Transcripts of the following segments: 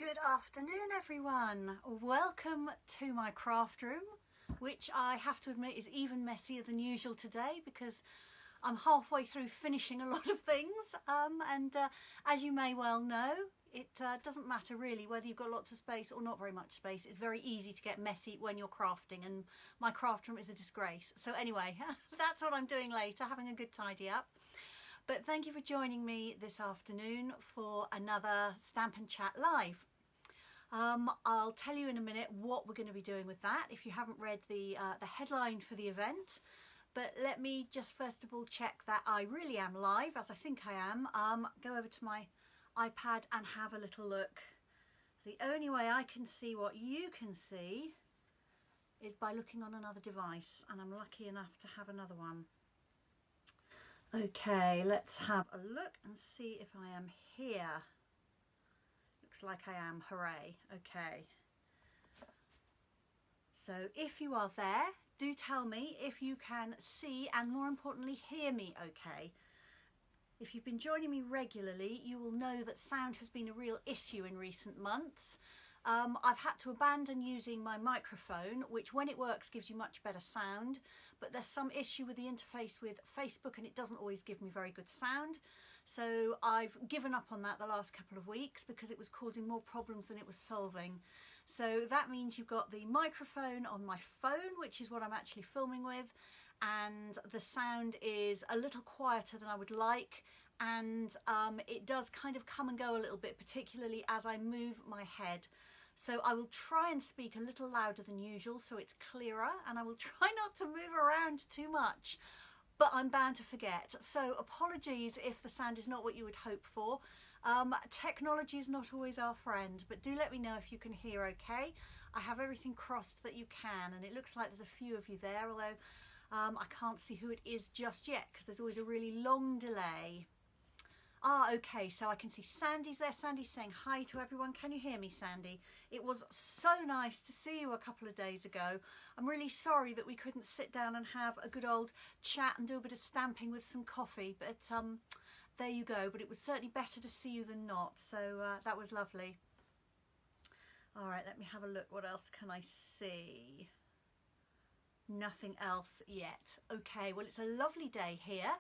Good afternoon everyone. Welcome to my craft room, which I have to admit is even messier than usual today because I'm halfway through finishing a lot of things as you may well know, it doesn't matter really whether you've got lots of space or not very much space. It's very easy to get messy when you're crafting, and my craft room is a disgrace. So anyway, that's what I'm doing later, having a good tidy up. But thank you for joining me this afternoon for another Stampin' Chat Live. I'll tell you in a minute what we're going to be doing with that if you haven't read the headline for the event. But let me just first of all check that I really am live, as I think I am. Go over to my iPad and have a little look. The only way I can see what you can see is by looking on another device, and I'm lucky enough to have another one. Okay, let's have a look and see if I am here. Looks like I am, hooray. Okay. So if you are there, do tell me if you can see and more importantly hear me okay. If you've been joining me regularly, you will know that sound has been a real issue in recent months. I've had to abandon using my microphone, which when it works gives you much better sound, but there's some issue with the interface with Facebook and it doesn't always give me very good sound. So I've given up on that the last couple of weeks because it was causing more problems than it was solving. So that means you've got the microphone on my phone, which is what I'm actually filming with, and the sound is a little quieter than I would like, and it does kind of come and go a little bit, particularly as I move my head. So I will try and speak a little louder than usual so it's clearer, and I will try not to move around too much, but I'm bound to forget. So apologies if the sound is not what you would hope for. Technology is not always our friend, but do let me know if you can hear okay. I have everything crossed that you can, and it looks like there's a few of you there, although I can't see who it is just yet because there's always a really long delay. Okay, so I can see Sandy's there. Sandy's saying hi to everyone. Can you hear me, Sandy? It was so nice to see you a couple of days ago. I'm really sorry that we couldn't sit down and have a good old chat and do a bit of stamping with some coffee, but there you go. But it was certainly better to see you than not, so that was lovely. All right, let me have a look. What else can I see? Nothing else yet. Okay, well, it's a lovely day here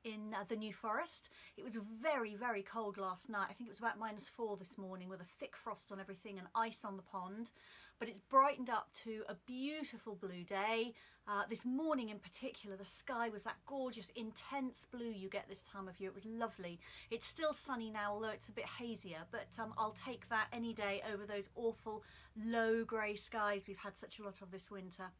in the New Forest. It was very, very cold last night. I think it was about -4 this morning with a thick frost on everything and ice on the pond, but it's brightened up to a beautiful blue day. This morning in particular, the sky was that gorgeous intense blue you get this time of year. It was lovely. It's still sunny now, although it's a bit hazier, but I'll take that any day over those awful low grey skies we've had such a lot of this winter.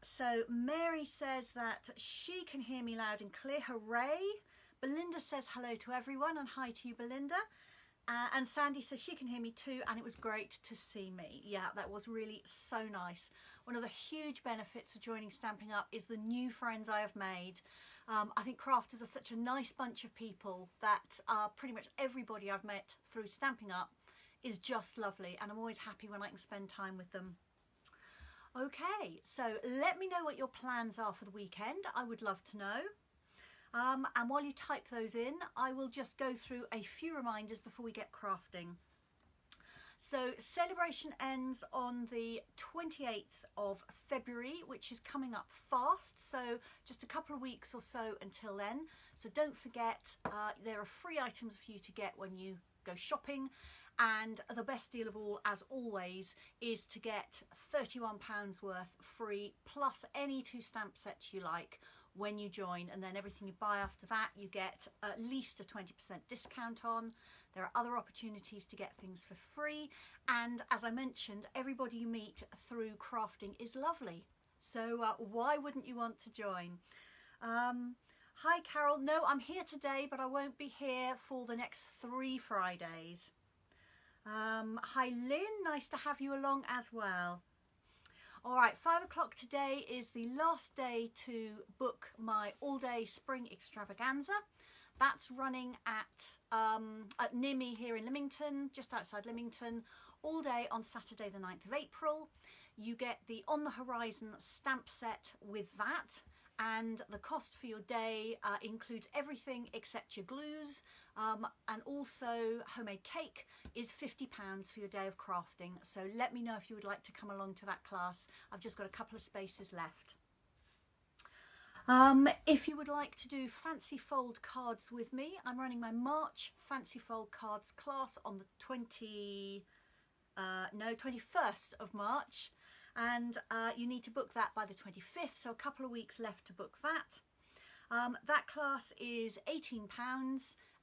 So Mary says that she can hear me loud and clear, hooray. Belinda says hello to everyone, and hi to you, Belinda. And Sandy says she can hear me too, and it was great to see me. Yeah, that was really so nice. One of the huge benefits of joining Stampin' Up is the new friends I have made. I think crafters are such a nice bunch of people that pretty much everybody I've met through Stampin' Up is just lovely, and I'm always happy when I can spend time with them. Okay, so let me know what your plans are for the weekend. I would love to know. And while you type those in, I will just go through a few reminders before we get crafting. So celebration ends on the 28th of February, which is coming up fast. So just a couple of weeks or so until then. So don't forget, there are free items for you to get when you go shopping, and the best deal of all, as always, is to get £31 worth free plus any 2 stamp sets you like when you join, and then everything you buy after that you get at least a 20% discount on. There are other opportunities to get things for free, and as I mentioned, everybody you meet through crafting is lovely, so why wouldn't you want to join? Hi Carol, no, I'm here today, but I won't be here for the next 3 Fridays. Hi Lynn, nice to have you along as well. All right, 5 o'clock today is the last day to book my all-day spring extravaganza. That's running at near me here in Lymington, just outside Lymington, all day on Saturday the 9th of April. You get the On the Horizon stamp set with that, and the cost for your day includes everything except your glues, and also homemade cake is £50 for your day of crafting. So let me know if you would like to come along to that class. I've just got a couple of spaces left. If you would like to do fancy fold cards with me, I'm running my March fancy fold cards class on the 21st of March, and you need to book that by the 25th, so a couple of weeks left to book that. That class is £18,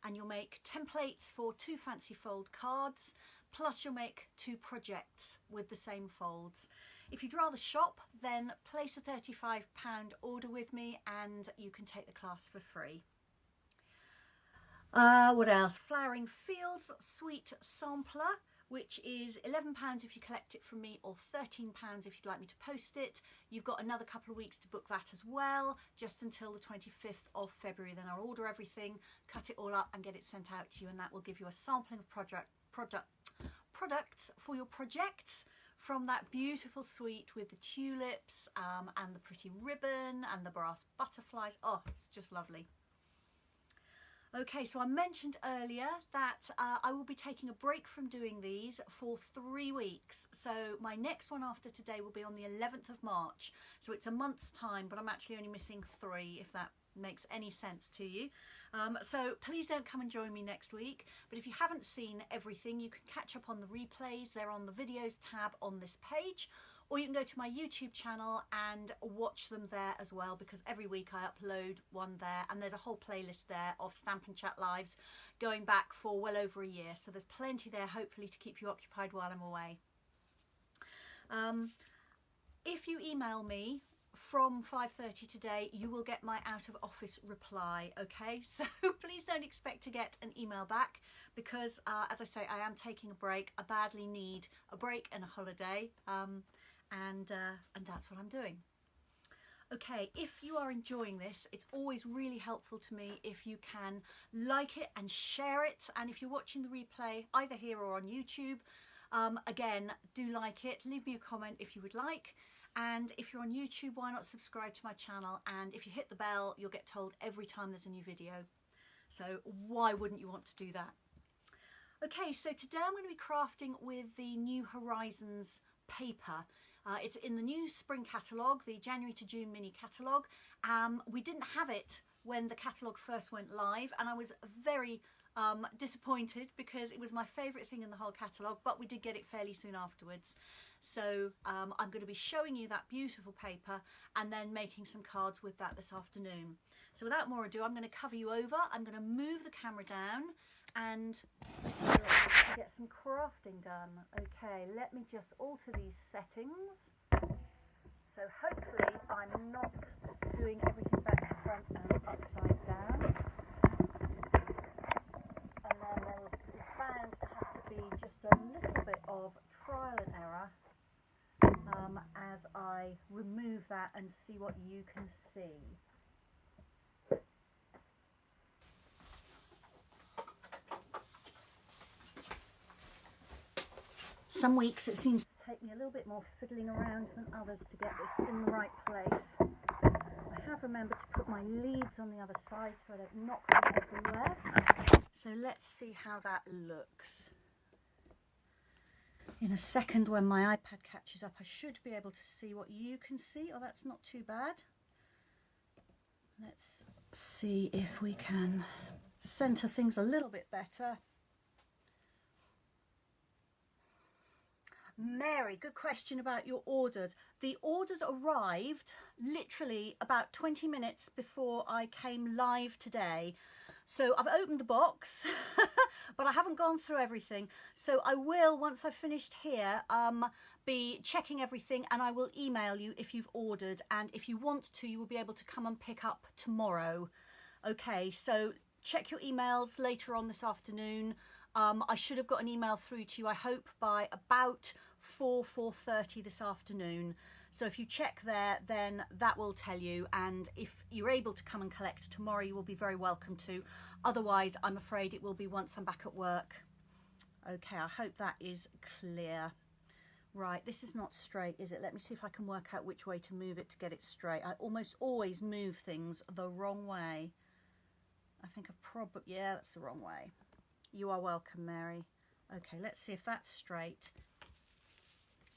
and you'll make templates for 2 fancy fold cards, plus you'll make 2 projects with the same folds. If you'd rather shop, then place a £35 order with me and you can take the class for free. What else? Flowering Fields Sweet Sampler, which is £11 if you collect it from me, or £13 if you'd like me to post it. You've got another couple of weeks to book that as well, just until the 25th of February. Then I'll order everything, cut it all up and get it sent out to you, and that will give you a sampling of products for your projects, from that beautiful suite with the tulips and the pretty ribbon and the brass butterflies. Oh, it's just lovely. Okay, so I mentioned earlier that I will be taking a break from doing these for 3 weeks. So my next one after today will be on the 11th of March. So it's a month's time, but I'm actually only missing 3, if that makes any sense to you. So please don't come and join me next week. But if you haven't seen everything, you can catch up on the replays. They're on the videos tab on this page, or you can go to my YouTube channel and watch them there as well, because every week I upload one there, and there's a whole playlist there of Stampin' Chat Lives going back for well over a year. So there's plenty there, hopefully, to keep you occupied while I'm away. If you email me from 5:30 today, you will get my out of office reply. Okay, so please don't expect to get an email back, because as I say, I am taking a break. I badly need a break and a holiday, and that's what I'm doing. Okay, if you are enjoying this, it's always really helpful to me if you can like it and share it. And if you're watching the replay either here or on YouTube, again, do like it, leave me a comment if you would like. And if you're on YouTube, why not subscribe to my channel? And if you hit the bell, you'll get told every time there's a new video. So why wouldn't you want to do that? Okay, so today I'm going to be crafting with the New Horizons paper. It's in the new spring catalogue, the January to June mini catalogue. We didn't have it when the catalogue first went live, and I was very disappointed, because it was my favourite thing in the whole catalogue, but we did get it fairly soon afterwards. So I'm going to be showing you that beautiful paper and then making some cards with that this afternoon. So without more ado, I'm going to cover you over. I'm going to move the camera down and get some crafting done. Okay, let me just alter these settings. So hopefully I'm not doing everything back to front and upside down. And then there's bound to have to be just a little bit of trial and error as I remove that and see what you can see. Some weeks it seems to take me a little bit more fiddling around than others to get this in the right place. I have remembered to put my leads on the other side so I don't knock them everywhere. So let's see how that looks. In a second, when my iPad catches up, I should be able to see what you can see. Oh, that's not too bad. Let's see if we can center things a little bit better. Mary, good question about your orders. The orders arrived literally about 20 minutes before I came live today. So I've opened the box, but I haven't gone through everything. So I will, once I've finished here, be checking everything, and I will email you if you've ordered. And if you want to, you will be able to come and pick up tomorrow. Okay, so check your emails later on this afternoon. I should have got an email through to you, I hope, by about 4:30 this afternoon. So if you check there, then that will tell you, and if you're able to come and collect tomorrow, you will be very welcome to. Otherwise, I'm afraid it will be once I'm back at work. Okay, I hope that is clear. Right, this is not straight, is it? Let me see if I can work out which way to move it to get it straight. I almost always move things the wrong way. I think I've probably, yeah, that's the wrong way. You are welcome, Mary. Okay, let's see if that's straight,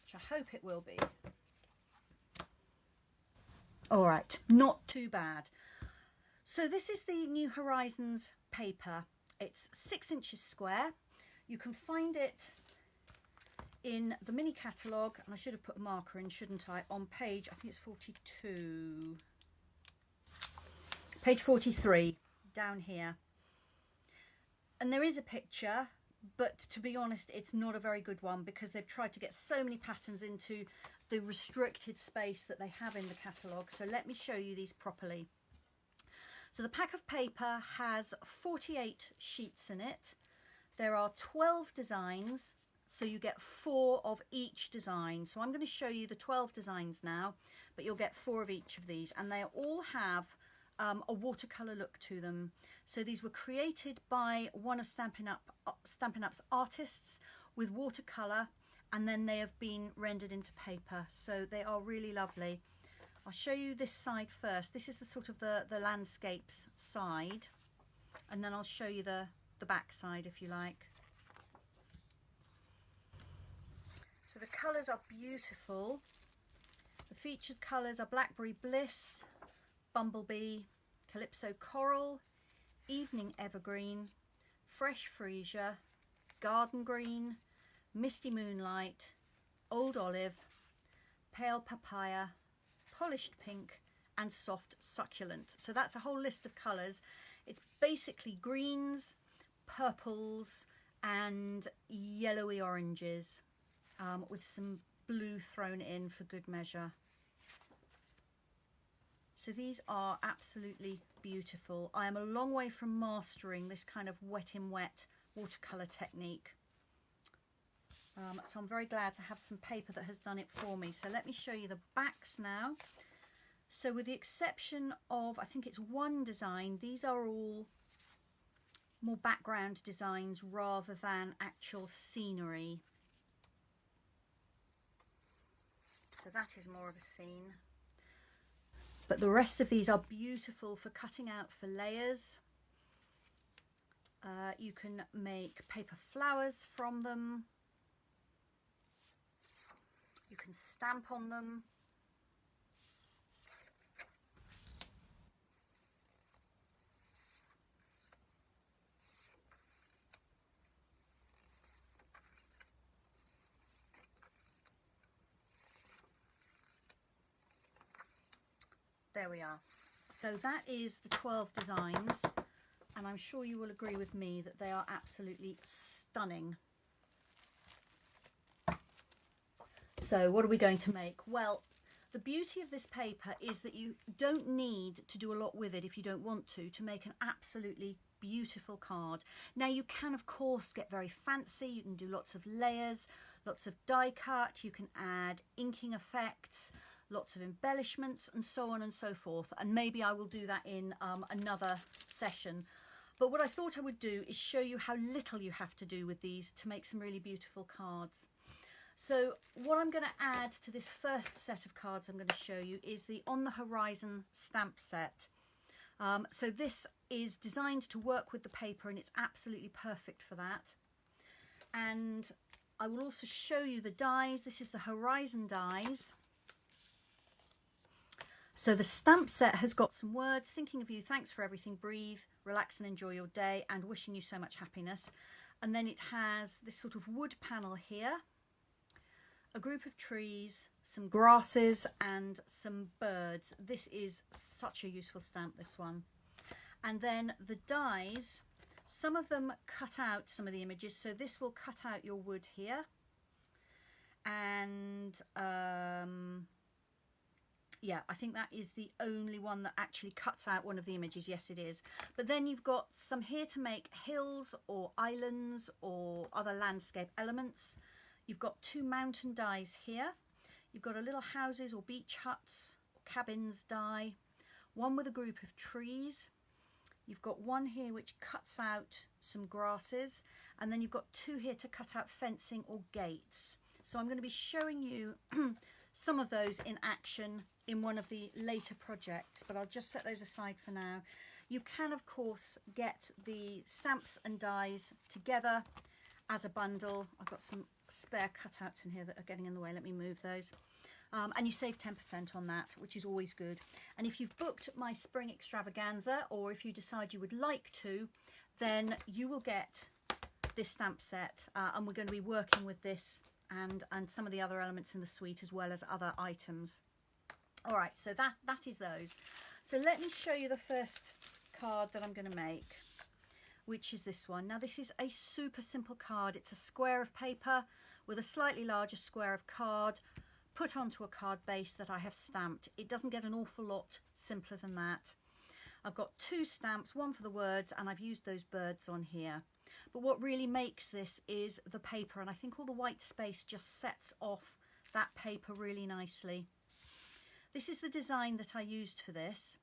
which I hope it will be. All right, not too bad. So this is the New Horizons paper. It's 6 inches square. You can find it in the mini catalogue, and I should have put a marker in, shouldn't I, on page, I think it's 42, page 43, down here. And there is a picture, but to be honest, it's not a very good one because they've tried to get so many patterns into the restricted space that they have in the catalogue. So let me show you these properly. So the pack of paper has 48 sheets in it. There are 12 designs. So you get 4 of each design. So I'm going to show you the 12 designs now, but you'll get 4 of each of these, and they all have a watercolor look to them. So these were created by one of Stampin' Up's artists with watercolor, and then they have been rendered into paper. So they are really lovely. I'll show you this side first. This is the sort of the landscapes side, and then I'll show you the back side if you like. So the colours are beautiful. The featured colours are Blackberry Bliss, Bumblebee, Calypso Coral, Evening Evergreen, Fresh Freesia, Garden Green, Misty Moonlight, Old Olive, Pale Papaya, Polished Pink, and Soft Succulent. So that's a whole list of colours. It's basically greens, purples, and yellowy oranges. With some blue thrown in for good measure. So these are absolutely beautiful. I am a long way from mastering this kind of wet in wet watercolour technique. So I'm very glad to have some paper that has done it for me. So let me show you the backs now. So with the exception of, I think it's one design, these are all more background designs rather than actual scenery. So that is more of a scene. But the rest of these are beautiful for cutting out for layers. You can make paper flowers from them. You can stamp on them. There we are. So that is the 12 designs, and I'm sure you will agree with me that they are absolutely stunning. So what are we going to make? Well, the beauty of this paper is that you don't need to do a lot with it if you don't want to make an absolutely beautiful card. Now you can of course get very fancy. You can do lots of layers, lots of die cut, you can add inking effects, lots of embellishments, and so on and so forth, and maybe I will do that in another session. But what I thought I would do is show you how little you have to do with these to make some really beautiful cards. So what I'm going to add to this first set of cards I'm going to show you is the On the Horizon stamp set. So this is designed to work with the paper, and it's absolutely perfect for that. And I will also show you the dies. This is the Horizon dies. So the stamp set has got some words: thinking of you, thanks for everything, breathe, relax and enjoy your day, and wishing you so much happiness. And then it has this sort of wood panel here, a group of trees, some grasses and some birds. This is such a useful stamp, this one. And then the dies, some of them cut out some of the images, so this will cut out your wood here. And yeah, I think that is the only one that actually cuts out one of the images. Yes, it is. But then you've got some here to make hills or islands or other landscape elements. You've got two mountain dies here. You've got a little houses or beach huts or cabins die. One with a group of trees. You've got one here which cuts out some grasses. And then you've got two here to cut out fencing or gates. So I'm going to be showing you some of those in action in one of the later projects, but I'll just set those aside for now. You can, of course, get the stamps and dies together as a bundle. I've got some spare cutouts in here that are getting in the way. Let me move those. And you save 10% on that, which is always good. And if you've booked my spring extravaganza, or if you decide you would like to, then you will get this stamp set, and we're going to be working with this and some of the other elements in the suite, as well as other items. All right, so that is those. So let me show you the first card that I'm going to make, which is this one. Now, this is a super simple card. It's a square of paper with a slightly larger square of card put onto a card base that I have stamped. It doesn't get an awful lot simpler than that. I've got two stamps, one for the words, and I've used those birds on here. But what really makes this is the paper, and I think all the white space just sets off that paper really nicely. This is the design that I used for this,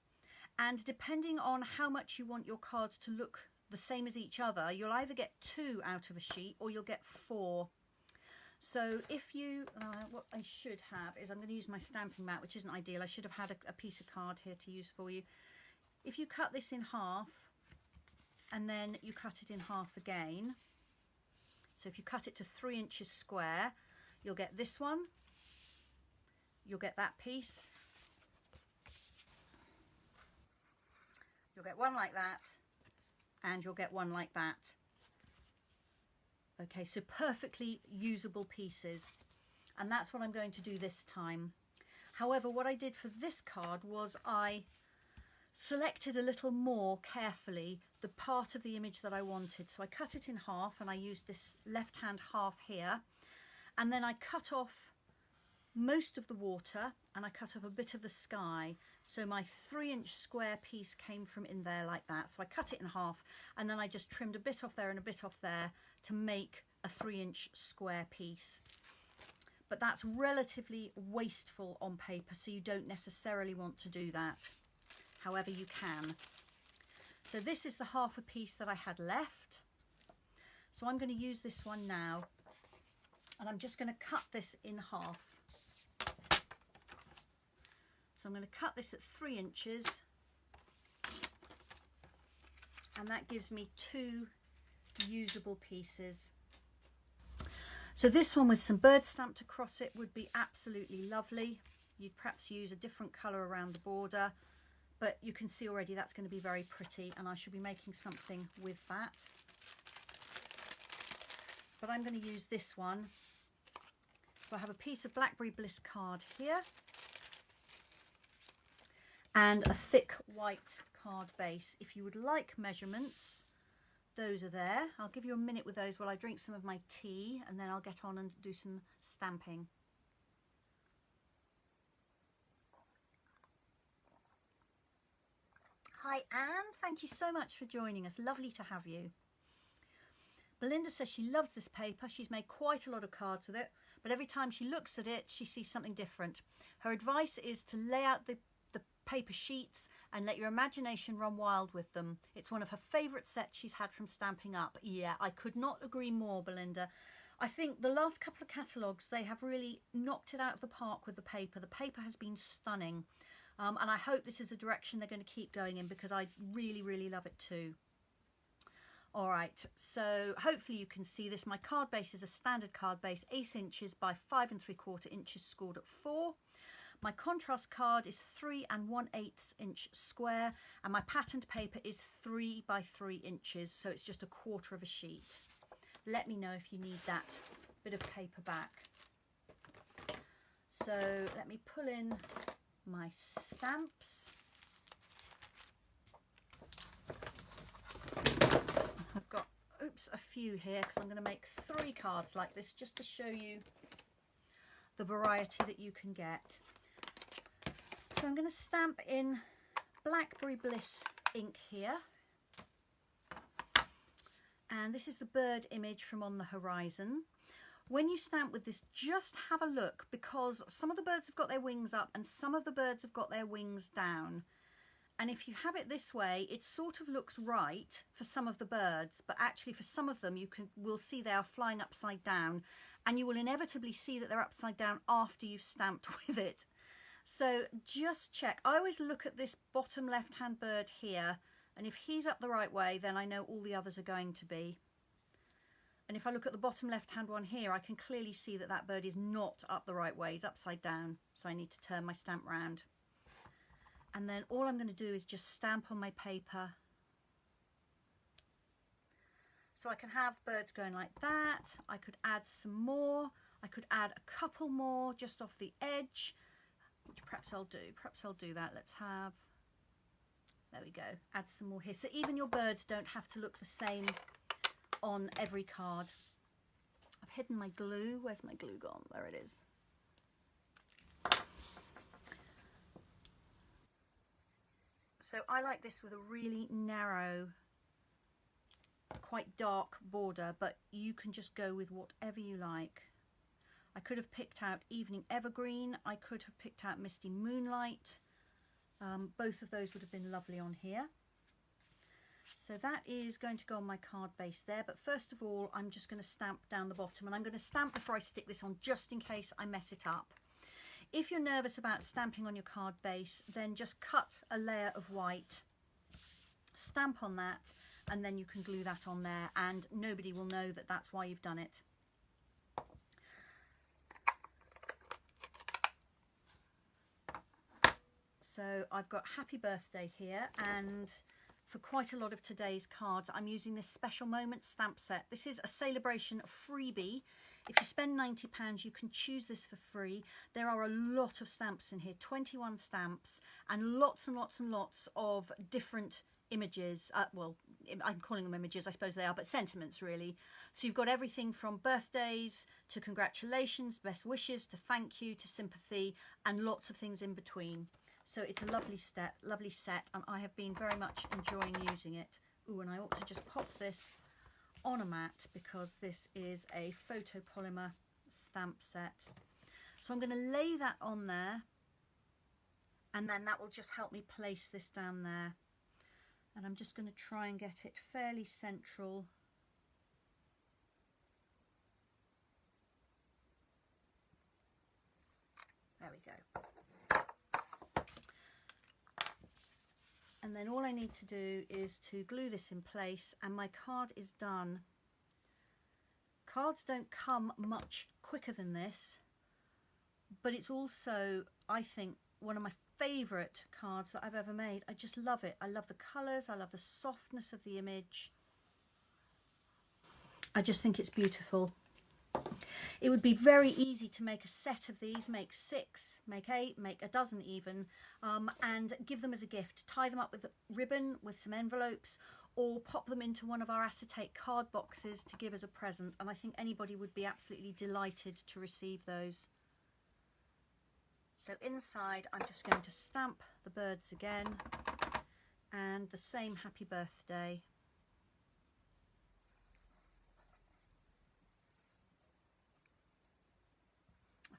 and depending on how much you want your cards to look the same as each other, you'll either get 2 out of a sheet or you'll get 4. So if you, what I should have is, I'm going to use my stamping mat, which isn't ideal. I should have had a piece of card here to use for you. If you cut this in half and then you cut it in half again, so if you cut it to 3 inches square, you'll get this one, you'll get that piece, you'll get one like that, and you'll get one like that. Okay, so perfectly usable pieces, and that's what I'm going to do this time. However, what I did for this card was I selected a little more carefully the part of the image that I wanted. So I cut it in half, and I used this left hand half here, and then I cut off most of the water and I cut off a bit of the sky, so my 3-inch square piece came from in there like that. So I cut it in half, and then I just trimmed a bit off there and a bit off there to make a 3-inch square piece. But that's relatively wasteful on paper, so you don't necessarily want to do that. However, you can. So this is the half a piece that I had left, so I'm going to use this one now, and I'm just going to cut this in half. So I'm going to cut this at 3 inches, and that gives me 2 usable pieces. So this one with some bird stamped across it would be absolutely lovely. You'd perhaps use a different colour around the border, but you can see already that's going to be very pretty, and I should be making something with that. But I'm going to use this one. So I have a piece of Blackberry Bliss card here, and a thick white card base. If you would like measurements, those are there. I'll give you a minute with those while I drink some of my tea, and then I'll get on and do some stamping. Hi Anne, thank you so much for joining us. Lovely to have you. Belinda says she loves this paper. She's made quite a lot of cards with it, but every time she looks at it, she sees something different. Her advice is to lay out the paper sheets and let your imagination run wild with them. It's one of her favourite sets she's had from Stamping Up. Yeah, I could not agree more, Belinda. I think the last couple of catalogues, they have really knocked it out of the park with the paper. The paper has been stunning, and I hope this is a direction they're going to keep going in, because I really, really love it too. All right, so hopefully you can see this. My card base is a standard card base, 8 inches by 5 3/4 inches, scored at 4. My contrast card is 3 1/8 inch square, and my patterned paper is 3 by 3 inches, so it's just a 1/4 of a sheet. Let me know if you need that bit of paper back. So let me pull in my stamps. I've got, a few here, because I'm going to make 3 cards like this just to show you the variety that you can get. So I'm going to stamp in Blackberry Bliss ink here, and this is the bird image from On the Horizon. When you stamp with this, just have a look, because some of the birds have got their wings up and some of the birds have got their wings down, And if you have it this way, it sort of looks right for some of the birds, but actually for some of them will see they are flying upside down, and you will inevitably see that they're upside down after you've stamped with it. So just check. I always look at this bottom left-hand bird here, and if he's up the right way, then I know all the others are going to be. And if I look at the bottom left-hand one here, I can clearly see that that bird is not up the right way, he's upside down. So I need to turn my stamp round. And then all I'm going to do is just stamp on my paper. So I can have birds going like that. I could add some more. I could add a couple more just off the edge, which perhaps I'll do. Perhaps I'll do that. Let's have, there we go, add some more here. So even your birds don't have to look the same on every card. I've hidden my glue. Where's my glue gone? There it is. So I like this with a really narrow, quite dark border, but you can just go with whatever you like. I could have picked out Evening Evergreen. I could have picked out Misty Moonlight. Both of those would have been lovely on here. So that is going to go on my card base there. But first of all, I'm just going to stamp down the bottom, and I'm going to stamp before I stick this on just in case I mess it up. If you're nervous about stamping on your card base, then just cut a layer of white, stamp on that, and then you can glue that on there, and nobody will know that that's why you've done it. So I've got Happy Birthday here, and for quite a lot of today's cards, I'm using this Special Moments stamp set. This is a Celebration freebie. If you spend £90, you can choose this for free. There are a lot of stamps in here, 21 stamps, and lots and lots and lots of different images. Well, I'm calling them images, I suppose they are, but sentiments really. So you've got everything from birthdays to congratulations, best wishes, to thank you, to sympathy, and lots of things in between. So it's a lovely set, and I have been very much enjoying using it. Ooh, and I ought to just pop this on a mat because this is a photopolymer stamp set. So I'm going to lay that on there, and then that will just help me place this down there. And I'm just going to try and get it fairly central. There we go. And then all I need to do is to glue this in place, and my card is done. Cards don't come much quicker than this, but it's also, I think, one of my favourite cards that I've ever made. I just love it. I love the colours, I love the softness of the image. I just think it's beautiful. It would be very easy to make a set of these, make 6, make 8, make a dozen even, and give them as a gift. Tie them up with ribbon, with some envelopes, or pop them into one of our acetate card boxes to give as a present. And I think anybody would be absolutely delighted to receive those. So inside, I'm just going to stamp the birds again, and the same Happy Birthday.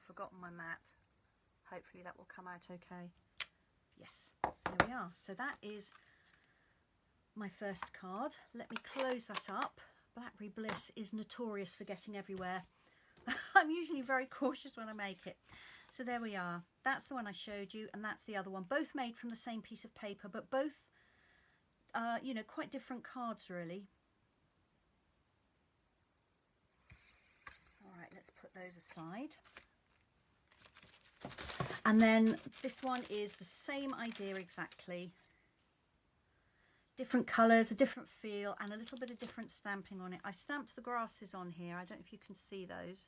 Forgotten my mat. Hopefully that will come out okay. Yes, there we are. So that is my first card. Let me close that up. Blackberry Bliss is notorious for getting everywhere. I'm usually very cautious when I make it. So there we are. That's the one I showed you, and that's the other one. Both made from the same piece of paper, but both, you know, quite different cards really. All right, let's put those aside. And then this one is the same idea exactly. Different colours, a different feel, and a little bit of different stamping on it. I stamped the grasses on here. I don't know if you can see those.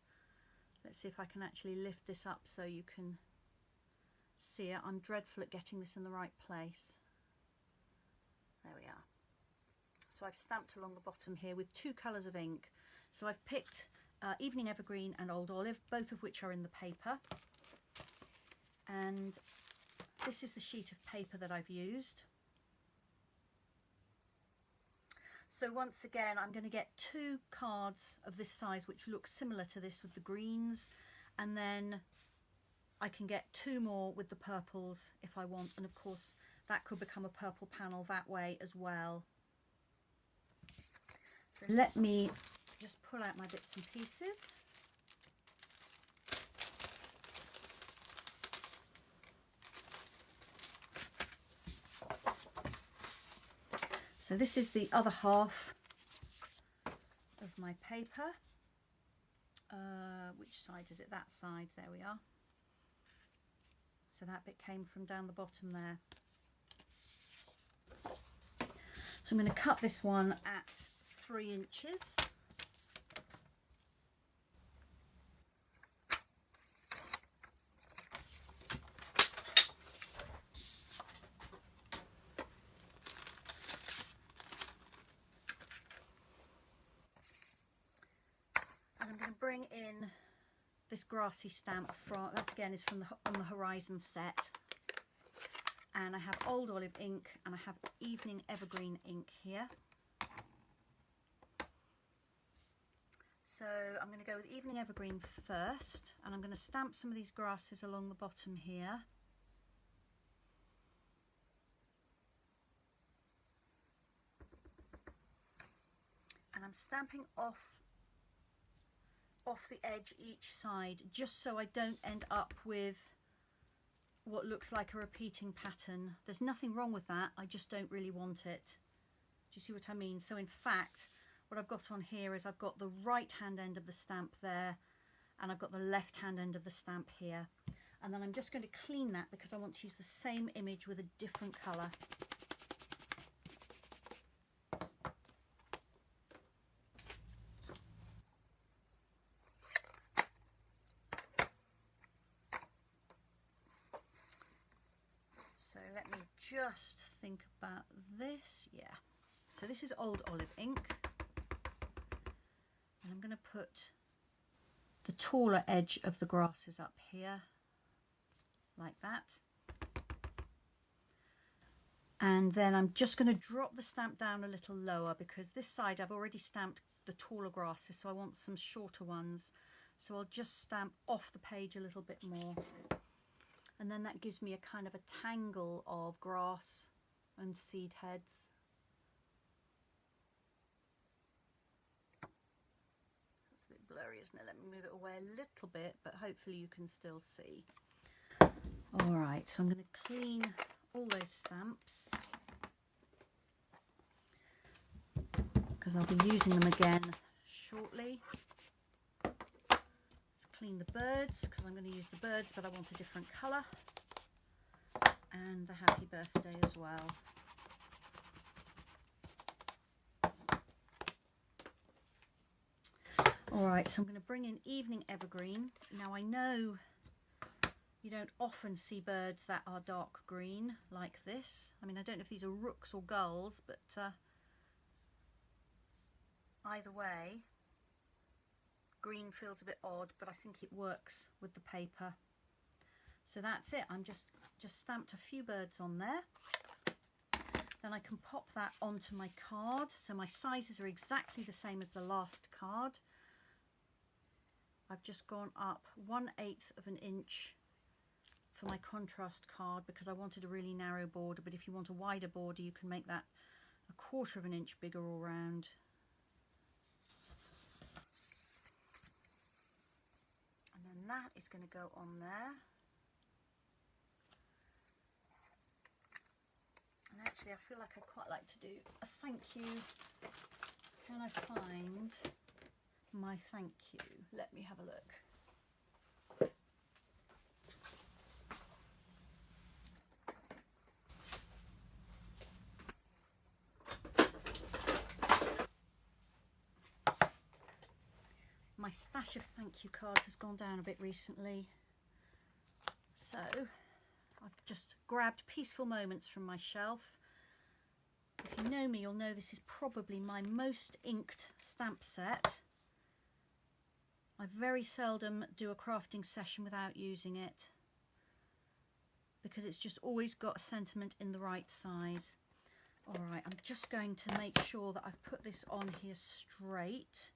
Let's see if I can actually lift this up so you can see it. I'm dreadful at getting this in the right place. There we are. So I've stamped along the bottom here with 2 colours of ink. So I've picked Evening Evergreen and Old Olive, both of which are in the paper. And this is the sheet of paper that I've used. So once again, I'm going to get 2 cards of this size which look similar to this with the greens, and then I can get 2 more with the purples if I want. And of course that could become a purple panel that way as well. So let me just pull out my bits and pieces. So this is the other half of my paper. Which side is it? That side, there we are. So that bit came from down the bottom there. So I'm going to cut this one at 3 inches. And I'm going to bring in this grassy stamp from, that again is from on the Horizon set. And I have Old Olive ink and I have Evening Evergreen ink here. So I'm going to go with Evening Evergreen first, and I'm going to stamp some of these grasses along the bottom here. And I'm stamping off the edge each side, just so I don't end up with what looks like a repeating pattern. There's nothing wrong with that, I just don't really want it. Do you see what I mean? So in fact, what I've got on here is I've got the right hand end of the stamp there, and I've got the left hand end of the stamp here. And then I'm just going to clean that because I want to use the same image with a different colour. So let me just think about this. Yeah. So this is Old Olive ink. And I'm going to put the taller edge of the grasses up here, like that. And then I'm just going to drop the stamp down a little lower because this side I've already stamped the taller grasses, so I want some shorter ones. So I'll just stamp off the page a little bit more. And then that gives me a kind of a tangle of grass and seed heads. That's a bit blurry, isn't it? Let me move it away a little bit, but hopefully you can still see. All right, so I'm going to clean all those stamps because I'll be using them again shortly. Clean the birds because I'm going to use the birds, but I want a different colour, and the happy birthday as well. Alright, so I'm going to bring in Evening Evergreen. Now I know you don't often see birds that are dark green like this. I mean, I don't know if these are rooks or gulls, but either way, green feels a bit odd, but I think it works with the paper. So that's it. I'm just stamped a few birds on there. Then I can pop that onto my card. So my sizes are exactly the same as the last card. I've just gone up 1/8 of an inch for my contrast card because I wanted a really narrow border, but if you want a wider border you can make that 1/4 of an inch bigger all round. And then that is going to go on there. And actually I feel like I'd quite like to do a thank you. Can I find my thank you? Let me have a look. My stash of thank you cards has gone down a bit recently, so I've just grabbed Peaceful Moments from my shelf. If you know me, you'll know this is probably my most inked stamp set. I very seldom do a crafting session without using it because it's just always got a sentiment in the right size. Alright, I'm just going to make sure that I've put this on here straight.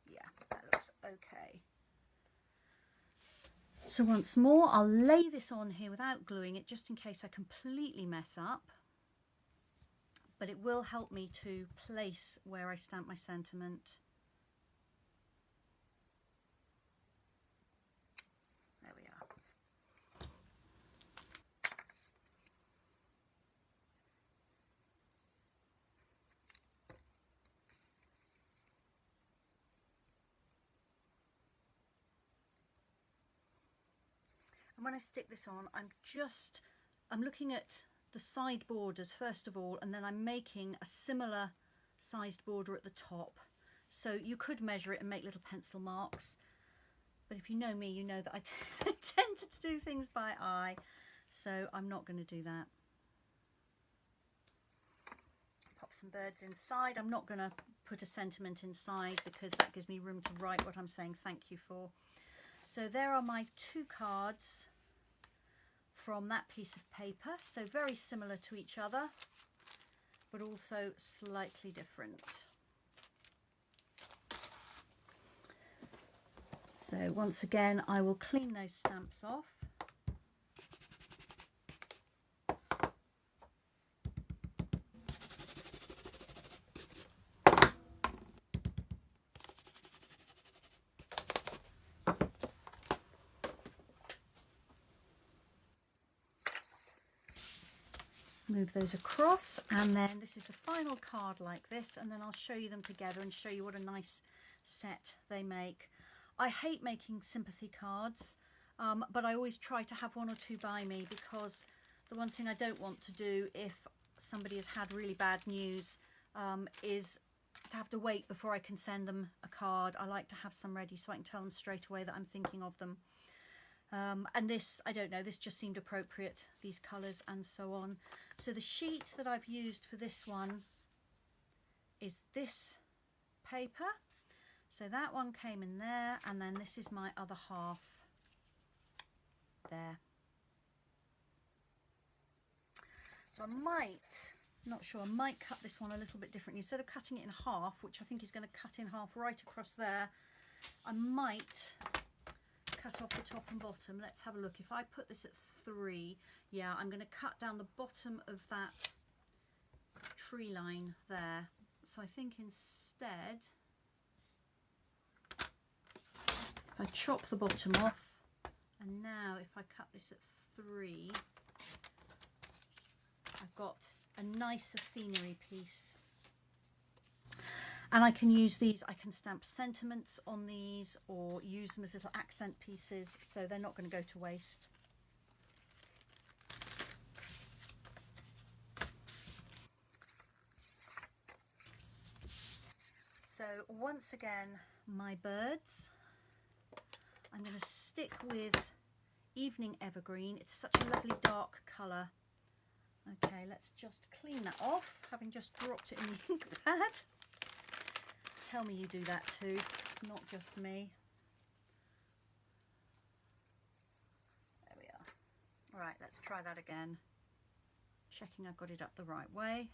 Yeah, that looks okay. So once more, I'll lay this on here without gluing it, just in case I completely mess up. But it will help me to place where I stamp my sentiment. There we are. And when I stick this on, I'm looking at the side borders first of all, and then I'm making a similar sized border at the top. So you could measure it and make little pencil marks, but if you know me, you know that I tend to do things by eye, so I'm not going to do that. Pop some birds inside. I'm not going to put a sentiment inside because that gives me room to write what I'm saying thank you for. So there are my two cards from that piece of paper, so very similar to each other, but also slightly different. So once again, I will clean those stamps off. Move those across, and then this is the final card like this, and then I'll show you them together and show you what a nice set they make. I hate making sympathy cards, but I always try to have one or two by me, because the one thing I don't want to do if somebody has had really bad news is to have to wait before I can send them a card. I like to have some ready so I can tell them straight away that I'm thinking of them. And this, I don't know, this just seemed appropriate, these colours and so on. So the sheet that I've used for this one is this paper. So that one came in there, and then this is my other half there. So I might cut this one a little bit differently. Instead of cutting it in half, which I think is going to cut in half right across there, I might cut off the top and bottom. Let's have a look. If I put this at 3, yeah, I'm going to cut down the bottom of that tree line there. So I think instead, if I chop the bottom off, and now if I cut this at 3, I've got a nicer scenery piece. And I can use these, I can stamp sentiments on these or use them as little accent pieces, so they're not going to go to waste. So once again, my birds, I'm going to stick with Evening Evergreen. It's such a lovely dark colour. Okay, let's just clean that off, having just dropped it in the ink pad. Tell me you do that too, not just me. There we are. All right, let's try that again. Checking I've got it up the right way.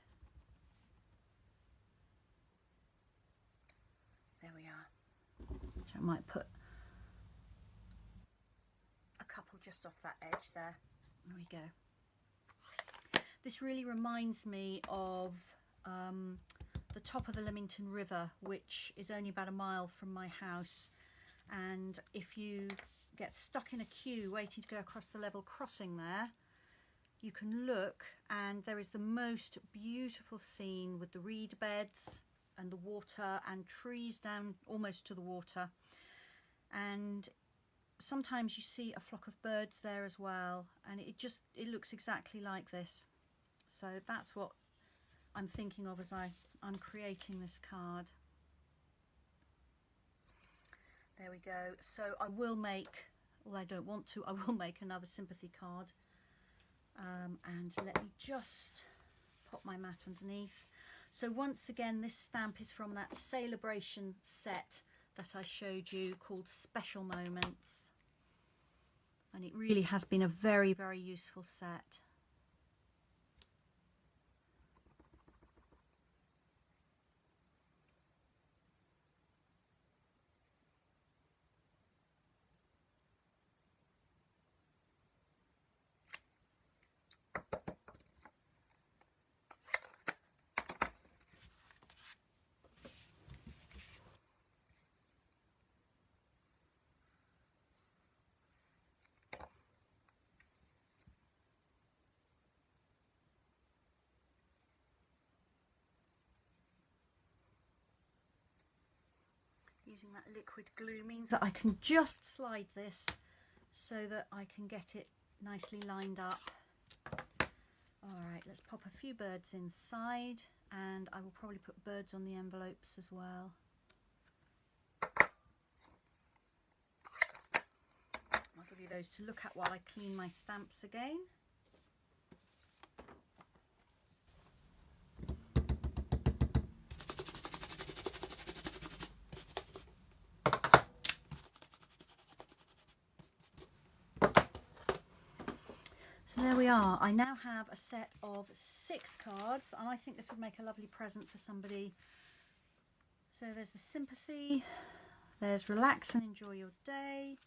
There we are. So I might put a couple just off that edge there. There we go. This really reminds me of the top of the Leamington River, which is only about a mile from my house, and if you get stuck in a queue waiting to go across the level crossing there, you can look and there is the most beautiful scene with the reed beds and the water and trees down almost to the water, and sometimes you see a flock of birds there as well, and it looks exactly like this. So that's what I'm thinking of as I'm creating this card. There we go. So I will make, well, I don't want to, I will make another sympathy card. And let me just pop my mat underneath. So once again, this stamp is from that Celebration set that I showed you called Special Moments. And it really has been a very, very useful set. Using that liquid glue means that I can just slide this so that I can get it nicely lined up. Alright, let's pop a few birds inside, and I will probably put birds on the envelopes as well. I'll give you those to look at while I clean my stamps again. So there we are. I now have a set of 6 cards, and I think this would make a lovely present for somebody. So there's the sympathy, there's relax and enjoy your day,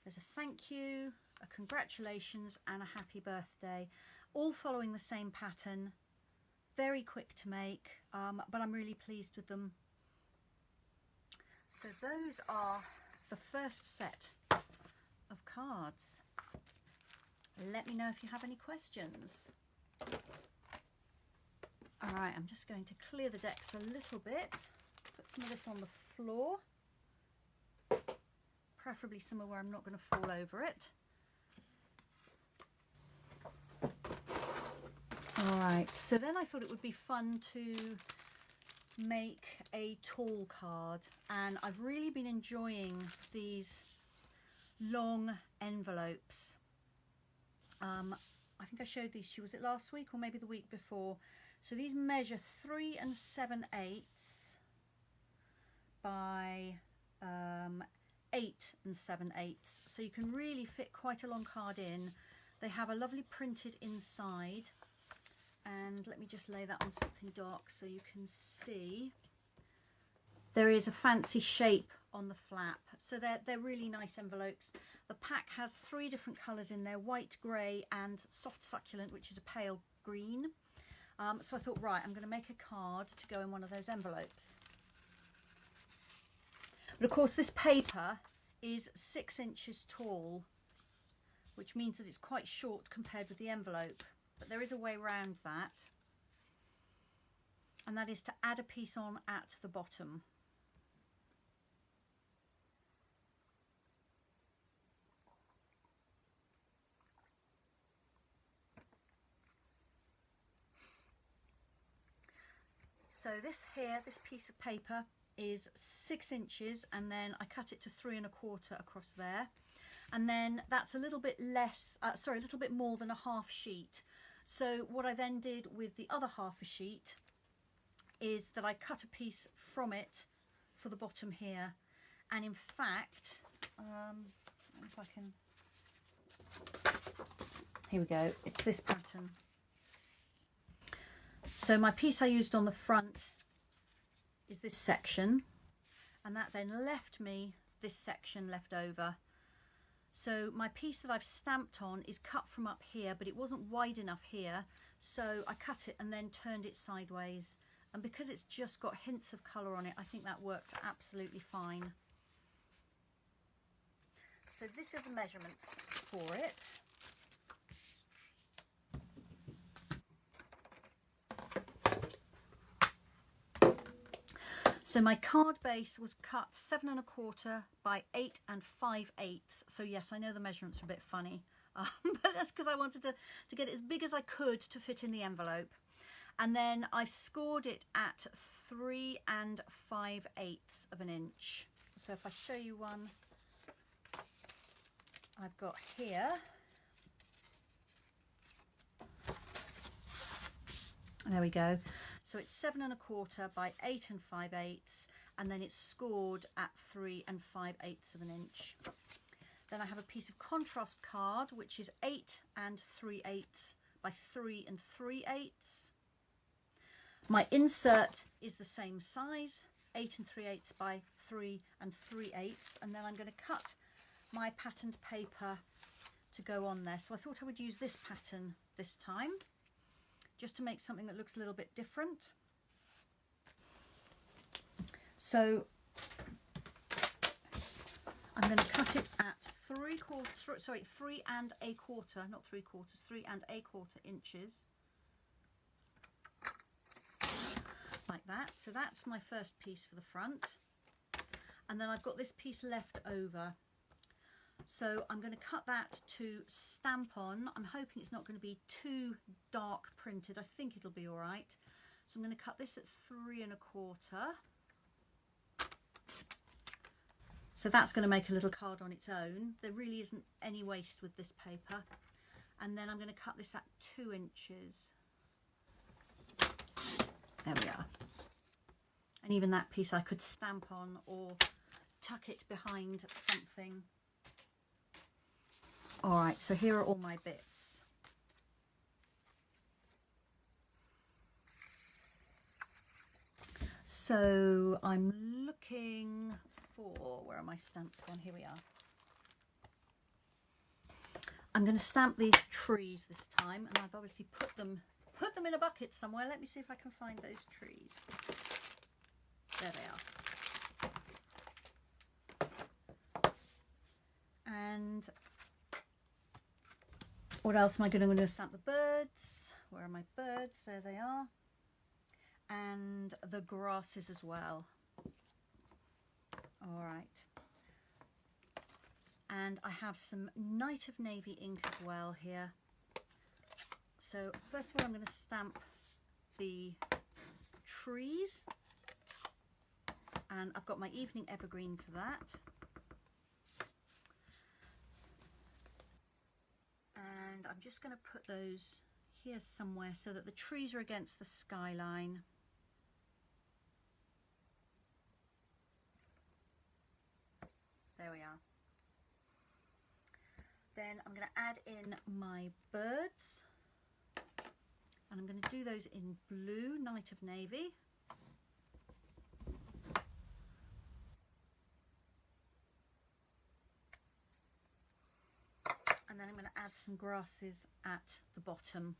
there's a thank you, a congratulations, and a happy birthday, all following the same pattern. Very quick to make, but I'm really pleased with them. So those are the first set of cards. Let me know if you have any questions. Alright, I'm just going to clear the decks a little bit, put some of this on the floor, preferably somewhere where I'm not going to fall over it. Alright, so then I thought it would be fun to make a tall card, and I've really been enjoying these long envelopes. I think I showed these to you, was it last week or maybe the week before? So these measure 3 7/8 by 8 7/8, so you can really fit quite a long card in. They have a lovely printed inside, and let me just lay that on something dark so you can see. There is a fancy shape on the flap, so they're really nice envelopes. The pack has 3 different colours in there: white, grey and soft succulent, which is a pale green. So I thought, right, I'm going to make a card to go in one of those envelopes. But of course this paper is 6 inches tall, which means that it's quite short compared with the envelope. But there is a way around that, and that is to add a piece on at the bottom. So this piece of paper is 6 inches, and then I cut it to 3 1/4 across there, and then that's a little bit less, a little bit more than a half sheet. So what I then did with the other half a sheet is that I cut a piece from it for the bottom here, and in fact, if I can, here we go, it's this pattern. So my piece I used on the front is this section, and that then left me this section left over. So my piece that I've stamped on is cut from up here, but it wasn't wide enough here, so I cut it and then turned it sideways. And because it's just got hints of colour on it, I think that worked absolutely fine. So these are the measurements for it. So my card base was cut 7 1/4 by 8 5/8. So yes, I know the measurements are a bit funny, but that's because I wanted to get it as big as I could to fit in the envelope. And then I've scored it at 3 5/8 of an inch. So if I show you one I've got here, there we go. So it's 7 1/4 by 8 5/8, and then it's scored at 3 5/8 of an inch. Then I have a piece of contrast card, which is 8 3/8 by 3 3/8. My insert is the same size, 8 3/8 by 3 3/8, and then I'm going to cut my patterned paper to go on there. So I thought I would use this pattern this time, just to make something that looks a little bit different. So I'm going to cut it at 3 1/4, not 3/4, 3 1/4 inches, like that. So that's my first piece for the front. And then I've got this piece left over. So I'm going to cut that to stamp on. I'm hoping it's not going to be too dark printed. I think it'll be all right. So I'm going to cut this at 3 1/4. So that's going to make a little card on its own. There really isn't any waste with this paper. And then I'm going to cut this at 2 inches. There we are. And even that piece I could stamp on or tuck it behind something. All right, so here are all my bits. So I'm looking for, where are my stamps gone? Here we are. I'm going to stamp these trees this time, and I've obviously put them in a bucket somewhere. Let me see if I can find those trees. There they are. And what else am I going to do? I'm going to stamp the birds. Where are my birds? There they are. And the grasses as well. All right. And I have some Night of Navy ink as well here. So first of all, I'm going to stamp the trees. And I've got my Evening Evergreen for that. And I'm just going to put those here somewhere so that the trees are against the skyline. There we are. Then I'm going to add in my birds. And I'm going to do those in blue, Night of Navy. And then I'm going to add some grasses at the bottom.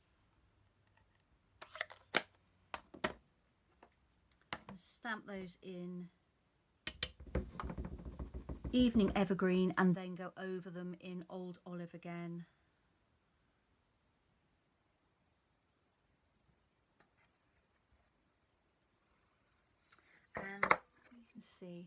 And stamp those in Evening Evergreen and then go over them in Old Olive again. And you can see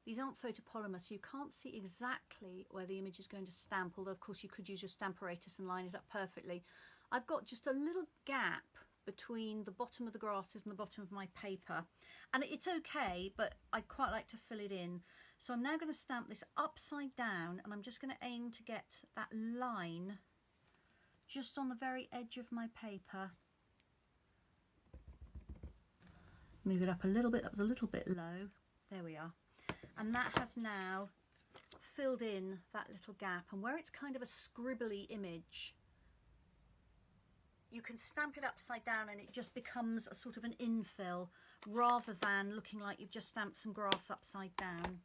these aren't photopolymer, so you can't see exactly where the image is going to stamp, although of course you could use your Stamparatus and line it up perfectly. I've got just a little gap between the bottom of the grasses and the bottom of my paper, and it's okay, but I'd quite like to fill it in. So I'm now going to stamp this upside down, and I'm just going to aim to get that line just on the very edge of my paper. Move it up a little bit, that was a little bit low. There we are. And that has now filled in that little gap, and where it's kind of a scribbly image, you can stamp it upside down and it just becomes a sort of an infill rather than looking like you've just stamped some grass upside down.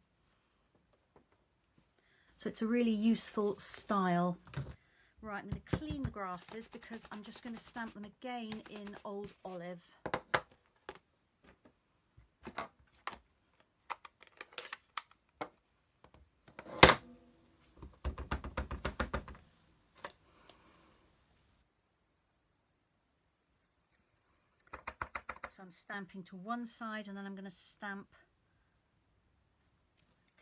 So it's a really useful style. Right, I'm going to clean the grasses because I'm just going to stamp them again in Old Olive. So I'm stamping to one side and then I'm going to stamp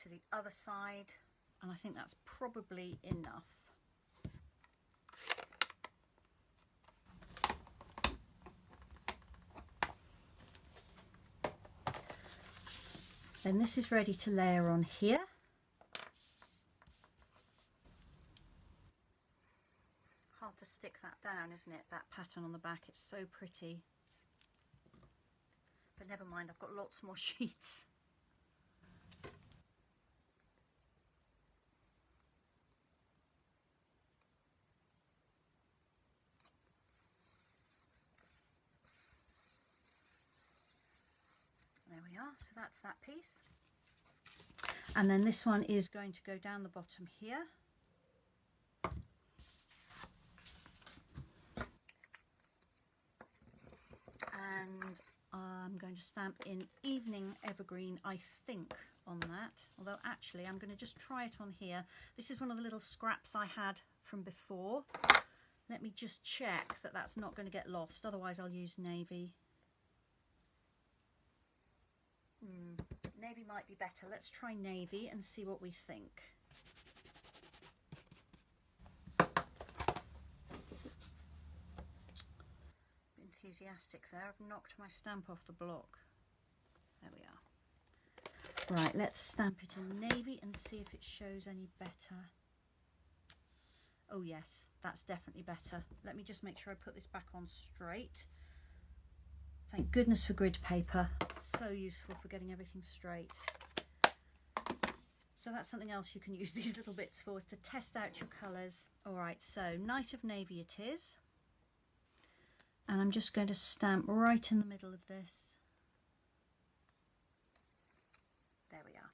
to the other side, and I think that's probably enough. Then this is ready to layer on here. Hard to stick that down, isn't it? That pattern on the back, it's so pretty. But never mind, I've got lots more sheets. There we are, so that's that piece. And then this one is going to go down the bottom here. And I'm going to stamp in Evening Evergreen, I think, on that. Although actually I'm going to just try it on here. This is one of the little scraps I had from before. Let me just check that that's not going to get lost, otherwise I'll use navy. Navy might be better. Let's try navy and see what we think. Enthusiastic there. I've knocked my stamp off the block. There we are. Right, let's stamp it in navy and see if it shows any better. Oh yes, that's definitely better. Let me just make sure I put this back on straight. Thank goodness for grid paper. So useful for getting everything straight. So that's something else you can use these little bits for, is to test out your colours. All right, so Night of Navy it is. And I'm just going to stamp right in the middle of this. There we are.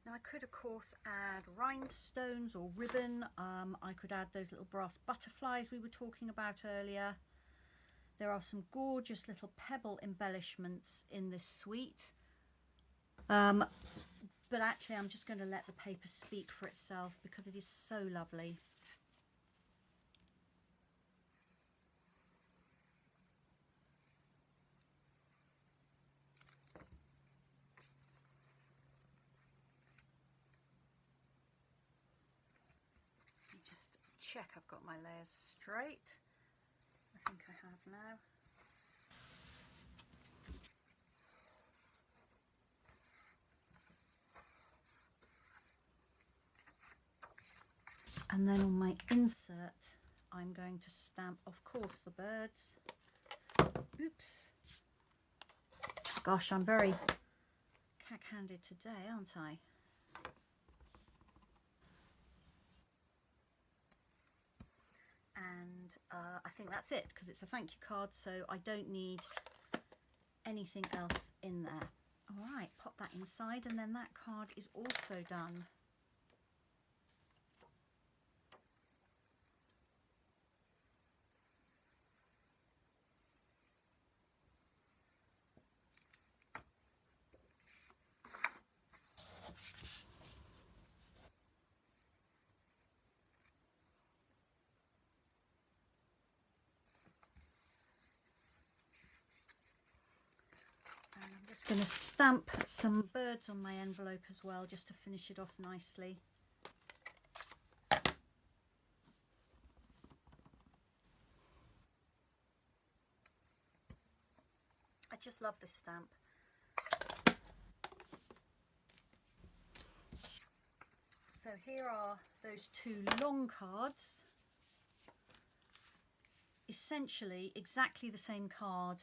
Now I could of course add rhinestones or ribbon. I could add those little brass butterflies we were talking about earlier. There are some gorgeous little pebble embellishments in this suite. But actually I'm just going to let the paper speak for itself because it is so lovely. Just check I've got my layers straight. I think I have now. And then on my insert, I'm going to stamp, of course, the birds. Oops. Gosh, I'm very cack-handed today, aren't I? And I think that's it, because it's a thank you card, so I don't need anything else in there. All right, pop that inside, and then that card is also done. I'm just going to stamp some birds on my envelope as well, just to finish it off nicely. I just love this stamp. So here are those two long cards. Essentially exactly the same card,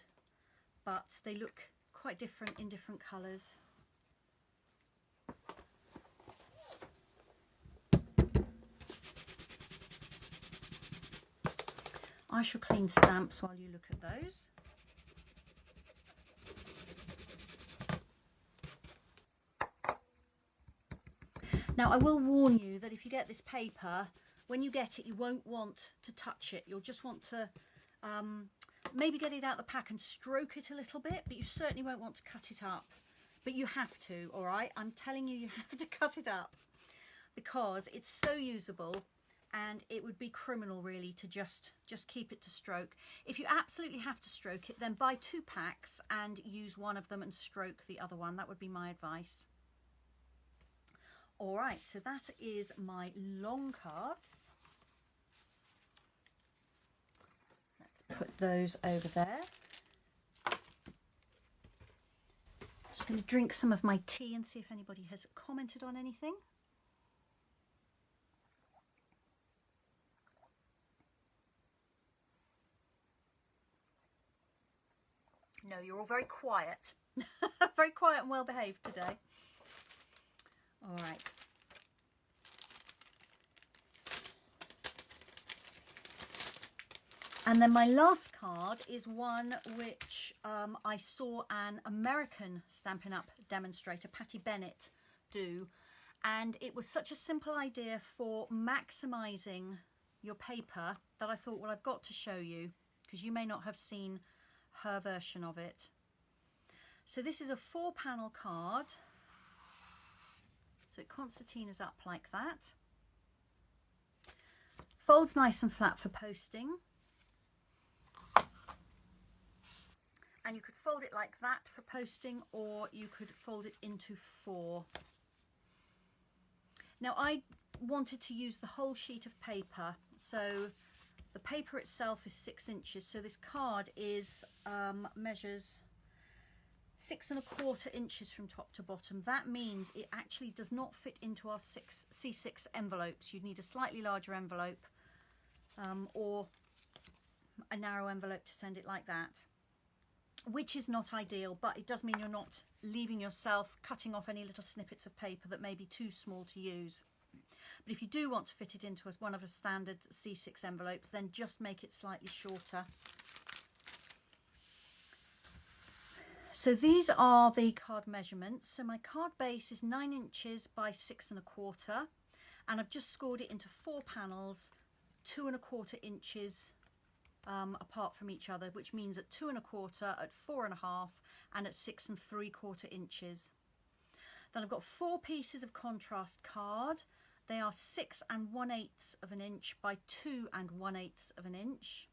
but they look quite different in different colours. I shall clean stamps while you look at those. Now I will warn you that if you get this paper, when you get it you won't want to touch it. You'll just want to maybe get it out of the pack and stroke it a little bit, but you certainly won't want to cut it up. But you have to, all right? I'm telling you, you have to cut it up because it's so usable, and it would be criminal really to just keep it to stroke. If you absolutely have to stroke it, then buy 2 packs and use one of them and stroke the other one. That would be my advice. All right, so that is my long cards. Put those over there. Just going to drink some of my tea and see if anybody has commented on anything. No, you're all very quiet. Very quiet and well behaved today. All right. And then my last card is one which I saw an American Stampin' Up! Demonstrator, Patty Bennett, do. And it was such a simple idea for maximising your paper that I thought, well, I've got to show you, because you may not have seen her version of it. So this is a 4-panel card. So it concertinas up like that. Folds nice and flat for posting. And you could fold it like that for posting, or you could fold it into 4. Now I wanted to use the whole sheet of paper, so the paper itself is 6 inches, so this card is measures 6 1/4 inches from top to bottom. That means it actually does not fit into our C6 envelopes. You'd need a slightly larger envelope or a narrow envelope to send it like that, which is not ideal, but it does mean you're not leaving yourself cutting off any little snippets of paper that may be too small to use. But if you do want to fit it into one of a standard C6 envelopes, then just make it slightly shorter. So these are the card measurements. So my card base is 9 inches by 6 1/4, and I've just scored it into 4 panels, 2 1/4 inches apart from each other, which means at 2 1/4, at 4 1/2, and at 6 3/4 inches. Then I've got 4 pieces of contrast card. They are 6 1/8 of an inch by 2 1/8 of an inch.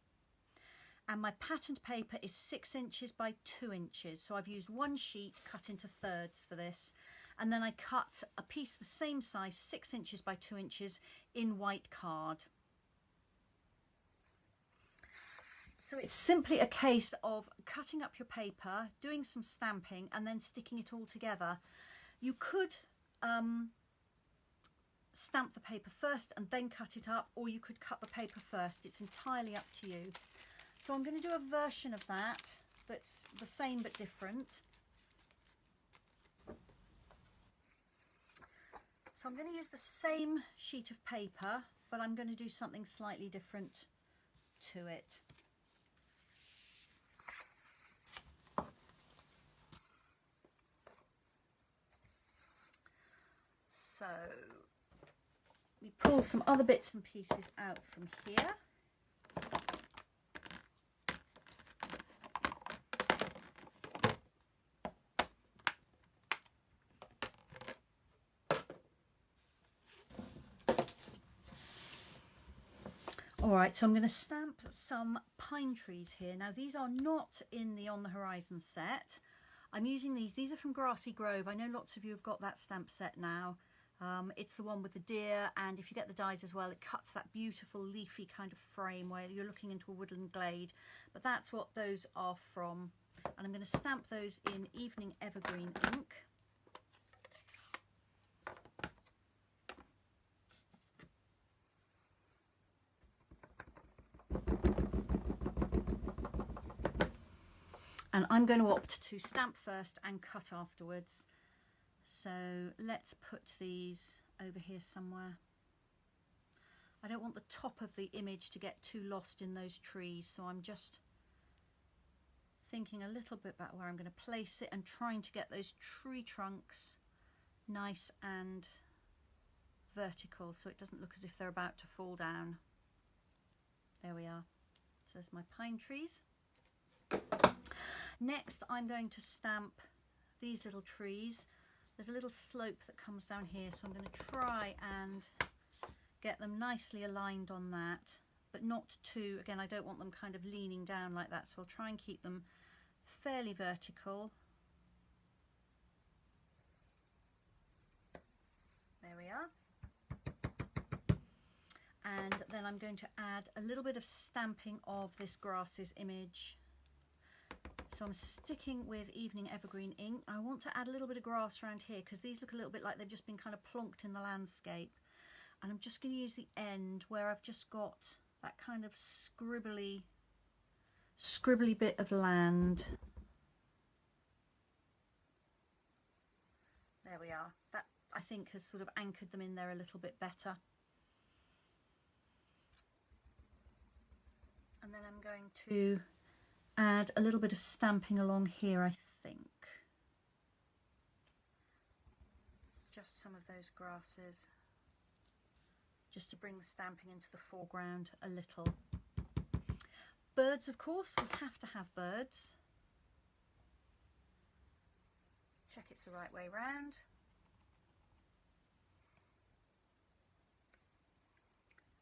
And my patterned paper is 6 inches by 2 inches. So I've used one sheet cut into thirds for this. And then I cut a piece the same size, 6 inches by 2 inches, in white card. So it's simply a case of cutting up your paper, doing some stamping, and then sticking it all together. You could stamp the paper first and then cut it up, or you could cut the paper first. It's entirely up to you. So I'm going to do a version of that that's the same but different. So I'm going to use the same sheet of paper, but I'm going to do something slightly different to it. So we pull some other bits and pieces out from here. Alright, so I'm going to stamp some pine trees here. Now these are not in the On the Horizon set. I'm using these are from Grassy Grove. I know lots of you have got that stamp set now. It's the one with the deer, and if you get the dies as well, it cuts that beautiful leafy kind of frame where you're looking into a woodland glade. But that's what those are from. And I'm going to stamp those in Evening Evergreen ink. And I'm going to opt to stamp first and cut afterwards. So let's put these over here somewhere. I don't want the top of the image to get too lost in those trees, so I'm just thinking a little bit about where I'm going to place it and trying to get those tree trunks nice and vertical so it doesn't look as if they're about to fall down. There we are. So there's my pine trees. Next I'm going to stamp these little trees. There's a little slope that comes down here, so I'm going to try and get them nicely aligned on that, but not too, again, I don't want them kind of leaning down like that, so I'll try and keep them fairly vertical. There we are. And then I'm going to add a little bit of stamping of this grasses image. So I'm sticking with Evening Evergreen ink. I want to add a little bit of grass around here because these look a little bit like they've just been kind of plonked in the landscape. And I'm just going to use the end where I've just got that kind of scribbly bit of land. There we are. That, I think, has sort of anchored them in there a little bit better. And then I'm going to add a little bit of stamping along here, I think. Just some of those grasses, just to bring the stamping into the foreground a little. Birds, of course, we have to have birds. Check it's the right way round.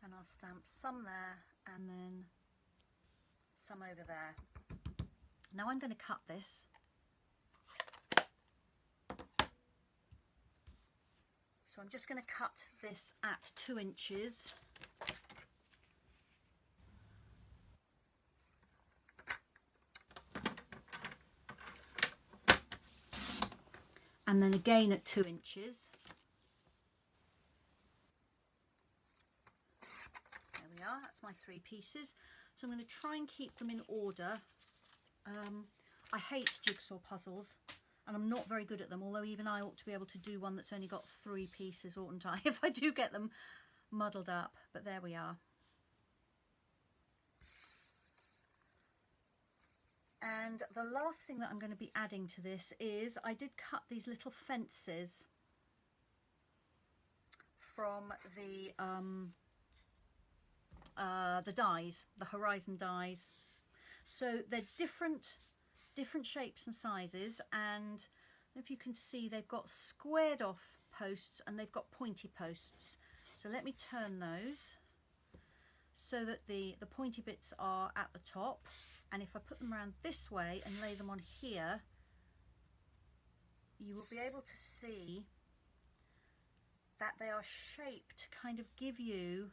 And I'll stamp some there and then some over there. Now I'm going to cut this. So I'm just going to cut this at 2 inches. And then again at 2 inches. There we are, that's my 3 pieces. So I'm going to try and keep them in order. I hate jigsaw puzzles and I'm not very good at them, although even I ought to be able to do one that's only got 3 pieces, oughtn't I, if I do get them muddled up. But there we are. And the last thing that I'm going to be adding to this is I did cut these little fences from the dies, the horizon dies. So they're different shapes and sizes, and if you can see, they've got squared off posts and they've got pointy posts. So let me turn those so that the pointy bits are at the top, and if I put them around this way and lay them on here, you will be able to see that they are shaped to kind of give you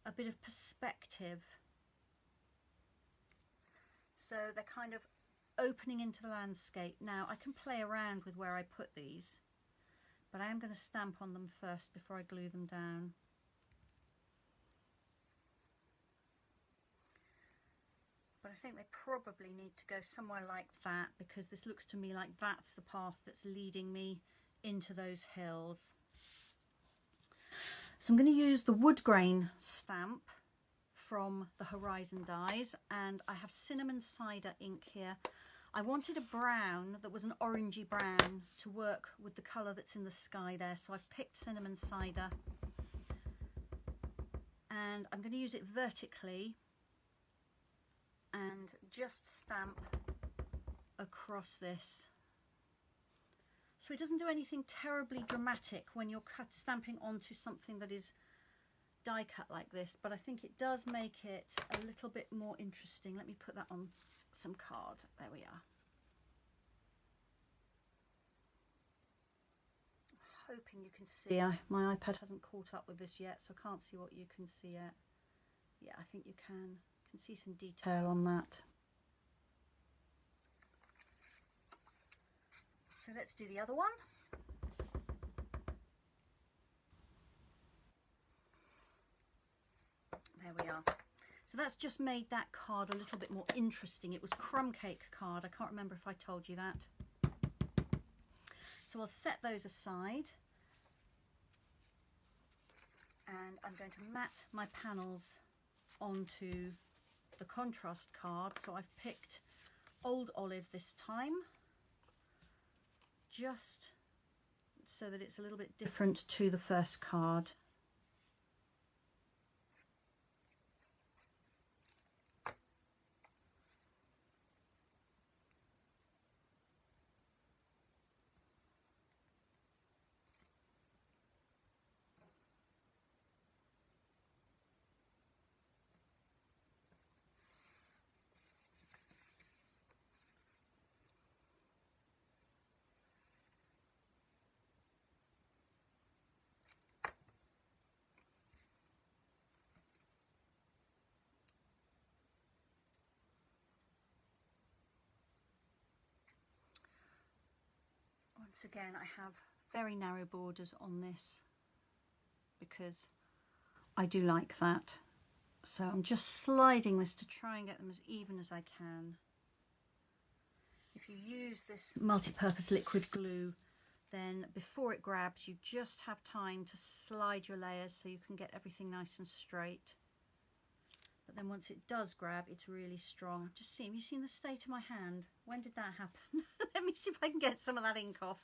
a bit of perspective. So they're kind of opening into the landscape. Now I can play around with where I put these, but I am going to stamp on them first before I glue them down. But I think they probably need to go somewhere like that, because this looks to me like that's the path that's leading me into those hills. So I'm going to use the wood grain stamp from the Horizon dies, and I have cinnamon cider ink here. I wanted a brown that was an orangey brown to work with the colour that's in the sky there, so I've picked cinnamon cider, and I'm going to use it vertically and just stamp across this. So it doesn't do anything terribly dramatic when you're stamping onto something that is die cut like this, but I think it does make it a little bit more interesting. Let me put that on some card. There we are. I'm hoping you can see. My iPad hasn't caught up with this yet, so I can't see what you can see yet. Yeah, I think you can. You can see some detail on that. So let's do the other one. There we are. So that's just made that card a little bit more interesting. It was crumb cake card. I can't remember if I told you that. So I'll set those aside. And I'm going to mat my panels onto the contrast card. So I've picked Old Olive this time, just so that it's a little bit different to the first card. Once again, I have very narrow borders on this because I do like that. So I'm just sliding this to try and get them as even as I can. If you use this multi-purpose liquid glue, then before it grabs, you just have time to slide your layers so you can get everything nice and straight. But then once it does grab, it's really strong. I've just seen, have you seen the state of my hand? When did that happen? Let me see if I can get some of that ink off.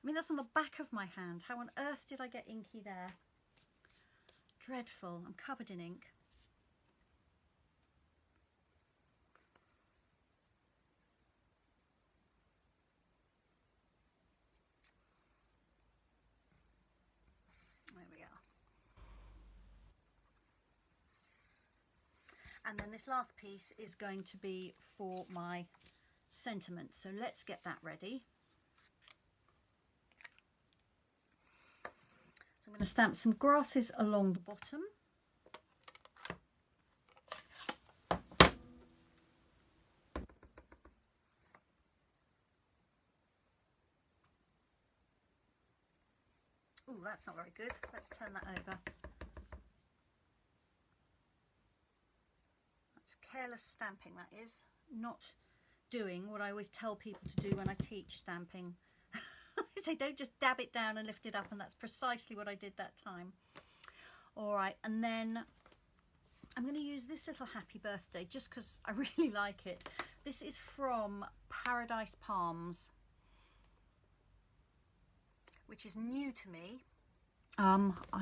I mean, that's on the back of my hand. How on earth did I get inky there? Dreadful. I'm covered in ink. There we are. And then this last piece is going to be for my sentiment. So let's get that ready. So I'm going to stamp some grasses along the bottom. Oh, that's not very good. Let's turn that over. That's careless stamping, that is. Not doing what I always tell people to do when I teach stamping. I say don't just dab it down and lift it up, and that's precisely what I did that time. All right, and then I'm going to use this little happy birthday just because I really like it. This is from Paradise Palms, which is new to me.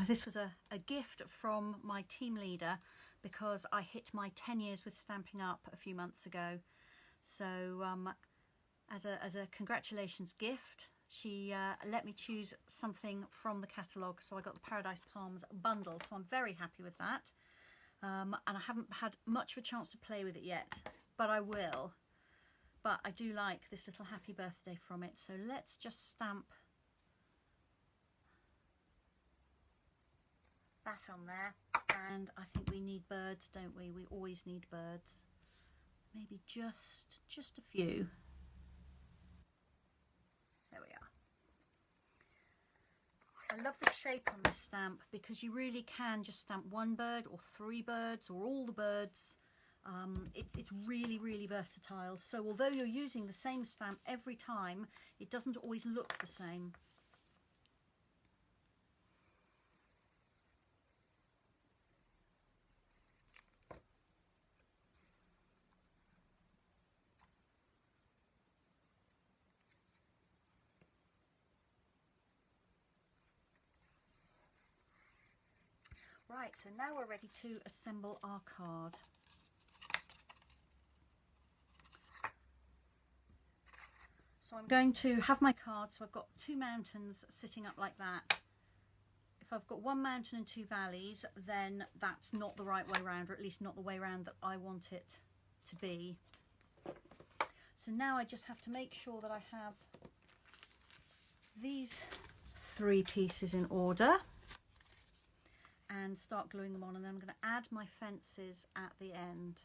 This was a gift from my team leader because I hit my 10 years with Stampin' Up a few months ago. So as a congratulations gift, she let me choose something from the catalogue. So I got the Paradise Palms bundle, so I'm very happy with that. And I haven't had much of a chance to play with it yet, but I will. But I do like this little happy birthday from it. So let's just stamp that on there. And I think we need birds, don't we? We always need birds. Maybe just a few. There we are. I love the shape on this stamp because you really can just stamp one bird or three birds or all the birds. It's really, really versatile. So although you're using the same stamp every time, it doesn't always look the same. Right, so now we're ready to assemble our card. So I'm going to have my card, so I've got two mountains sitting up like that. If I've got one mountain and two valleys, then that's not the right way round, or at least not the way round that I want it to be. So now I just have to make sure that I have these three pieces in order and start gluing them on, and then I'm going to add my fences at the end.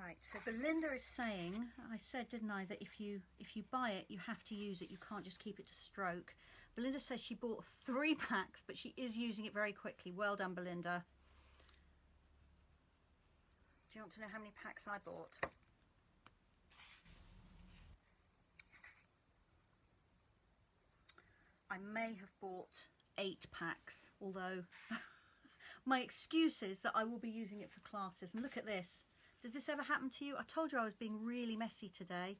Right, so Belinda is saying, I said, didn't I, that if you buy it, you have to use it. You can't just keep it to stroke. Belinda says she bought 3 packs, but she is using it very quickly. Well done, Belinda. Do you want to know how many packs I bought? I may have bought 8 packs, although my excuse is that I will be using it for classes. And look at this. Does this ever happen to you? I told you I was being really messy today.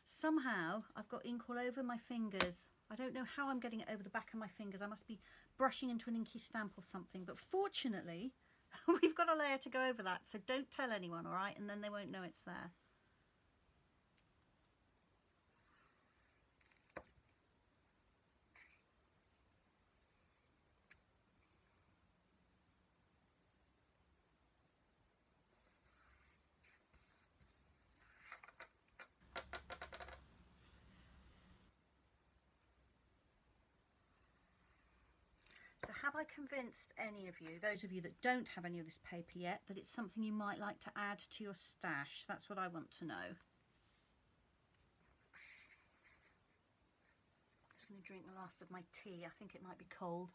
Somehow I've got ink all over my fingers. I don't know how I'm getting it over the back of my fingers. I must be brushing into an inky stamp or something. But fortunately, we've got a layer to go over that. So don't tell anyone, all right? And then they won't know it's there. So have I convinced any of you, those of you that don't have any of this paper yet, that it's something you might like to add to your stash? That's what I want to know. I'm just going to drink the last of my tea. I think it might be cold.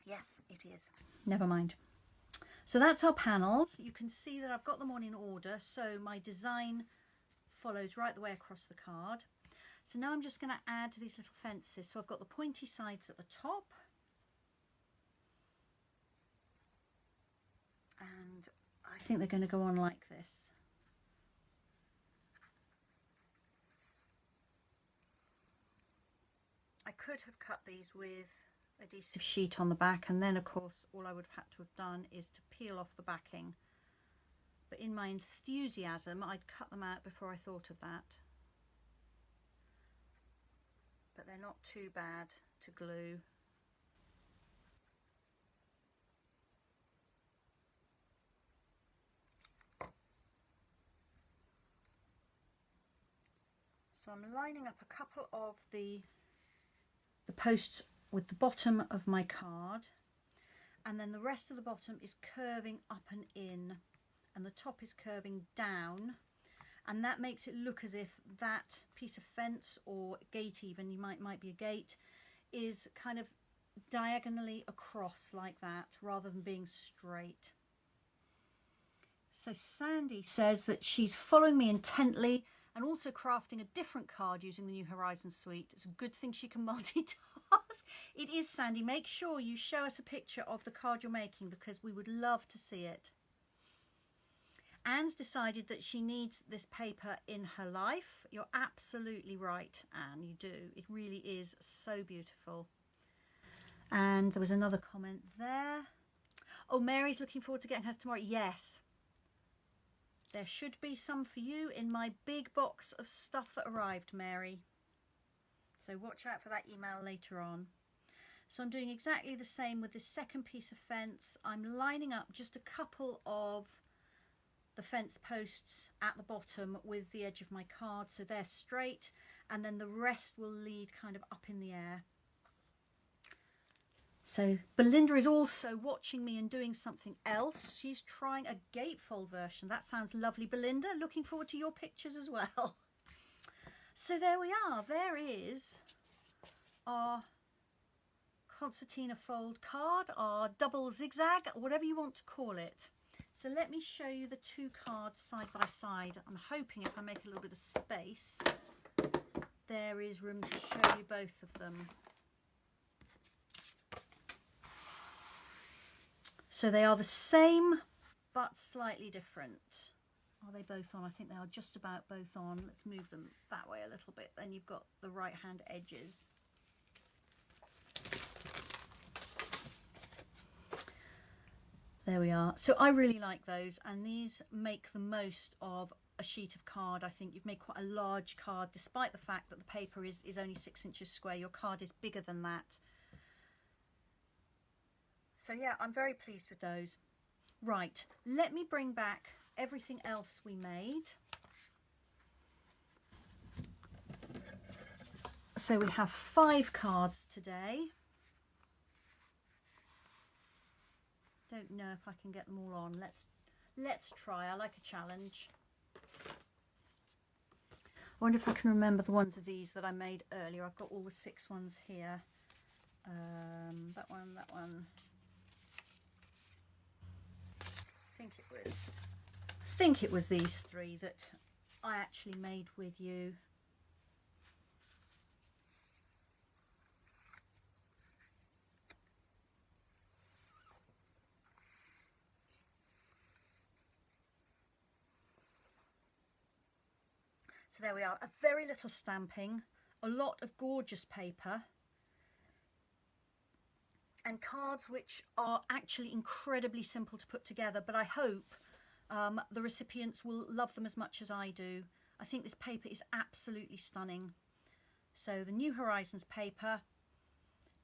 Yes, it is. Never mind. So that's our panels. You can see that I've got them on in order, so my design follows right the way across the card. So now I'm just going to add these little fences. So I've got the pointy sides at the top, and I think they're going to go on like this. could have cut these with adhesive sheet on the back, and then of course all I would have had to have done is to peel off the backing. But in my enthusiasm, I'd cut them out before I thought of that. But they're not too bad to glue. So I'm lining up a couple of the posts with the bottom of my card, and then the rest of the bottom is curving up and in, and the top is curving down, and that makes it look as if that piece of fence or gate, even you might be a gate, is kind of diagonally across like that rather than being straight. So Sandy says that she's following me intently and also crafting a different card using the New Horizons suite. It's a good thing she can multitask. It is, Sandy. Make sure you show us a picture of the card you're making because we would love to see it. Anne's decided that she needs this paper in her life. You're absolutely right, Anne, you do. It really is so beautiful. And there was another comment there. Oh, Mary's looking forward to getting hers tomorrow. Yes. There should be some for you in my big box of stuff that arrived, Mary. So watch out for that email later on. So I'm doing exactly the same with this second piece of fence. I'm lining up just a couple of the fence posts at the bottom with the edge of my card, so they're straight, and then the rest will lead kind of up in the air. So Belinda is also watching me and doing something else. She's trying a gatefold version. That sounds lovely, Belinda. Looking forward to your pictures as well. So there we are. There is our concertina fold card, our double zigzag, whatever you want to call it. So let me show you the two cards side by side. I'm hoping if I make a little bit of space, there is room to show you both of them. So they are the same, but slightly different. Are they both on? I think they are just about both on. Let's move them that way a little bit. Then you've got the right hand edges. There we are. So I really like those, and these make the most of a sheet of card. I think you've made quite a large card, despite the fact that the paper is only 6 inches square. Your card is bigger than that. So yeah, I'm very pleased with those. Right, let me bring back everything else we made. So we have 5 cards today. Don't know if I can get them all on. Let's try. I like a challenge. I wonder if I can remember the ones of these that I made earlier. I've got all the 6 ones here. That one, that one. I think it was these 3 that I actually made with you. So there we are, a very little stamping, a lot of gorgeous paper, and cards which are actually incredibly simple to put together, but I hope the recipients will love them as much as I do. I think this paper is absolutely stunning. So the New Horizons paper,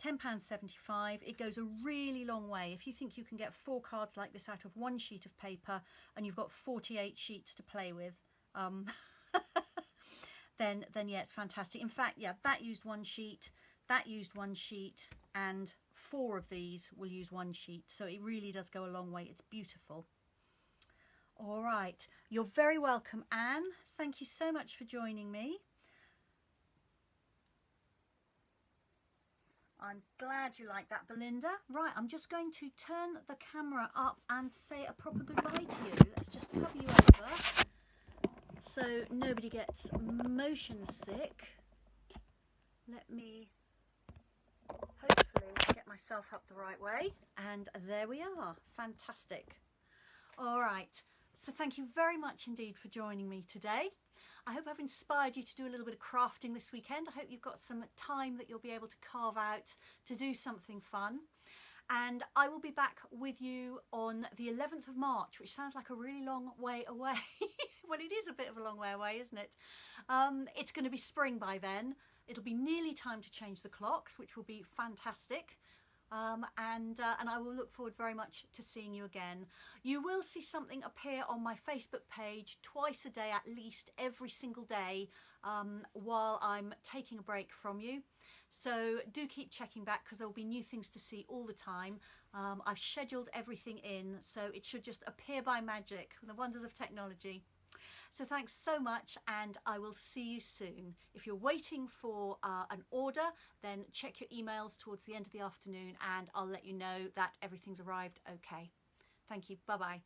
£10.75. It goes a really long way. If you think you can get 4 cards like this out of 1 sheet of paper and you've got 48 sheets to play with, then yeah, it's fantastic. In fact, yeah, that used 1 sheet, that used 1 sheet, and 4 of these will use 1 sheet. So it really does go a long way. It's beautiful. All right, you're very welcome, Anne. Thank you so much for joining me. I'm glad you like that, Belinda. Right, I'm just going to turn the camera up and say a proper goodbye to you. Let's just cover you over so nobody gets motion sick. Let me hopefully get myself up the right way. And there we are. Fantastic. All right. So thank you very much indeed for joining me today. I hope I've inspired you to do a little bit of crafting this weekend. I hope you've got some time that you'll be able to carve out to do something fun. And I will be back with you on the 11th of March, which sounds like a really long way away. Well, it is a bit of a long way away, isn't it? It's going to be spring by then. It'll be nearly time to change the clocks, which will be fantastic. And I will look forward very much to seeing you again. You will see something appear on my Facebook page twice a day, at least every single day, while I'm taking a break from you. So do keep checking back, because there will be new things to see all the time. I've scheduled everything in, so it should just appear by magic, the wonders of technology. So thanks so much, and I will see you soon. If you're waiting for an order, then check your emails towards the end of the afternoon and I'll let you know that everything's arrived okay. Thank you. Bye-bye.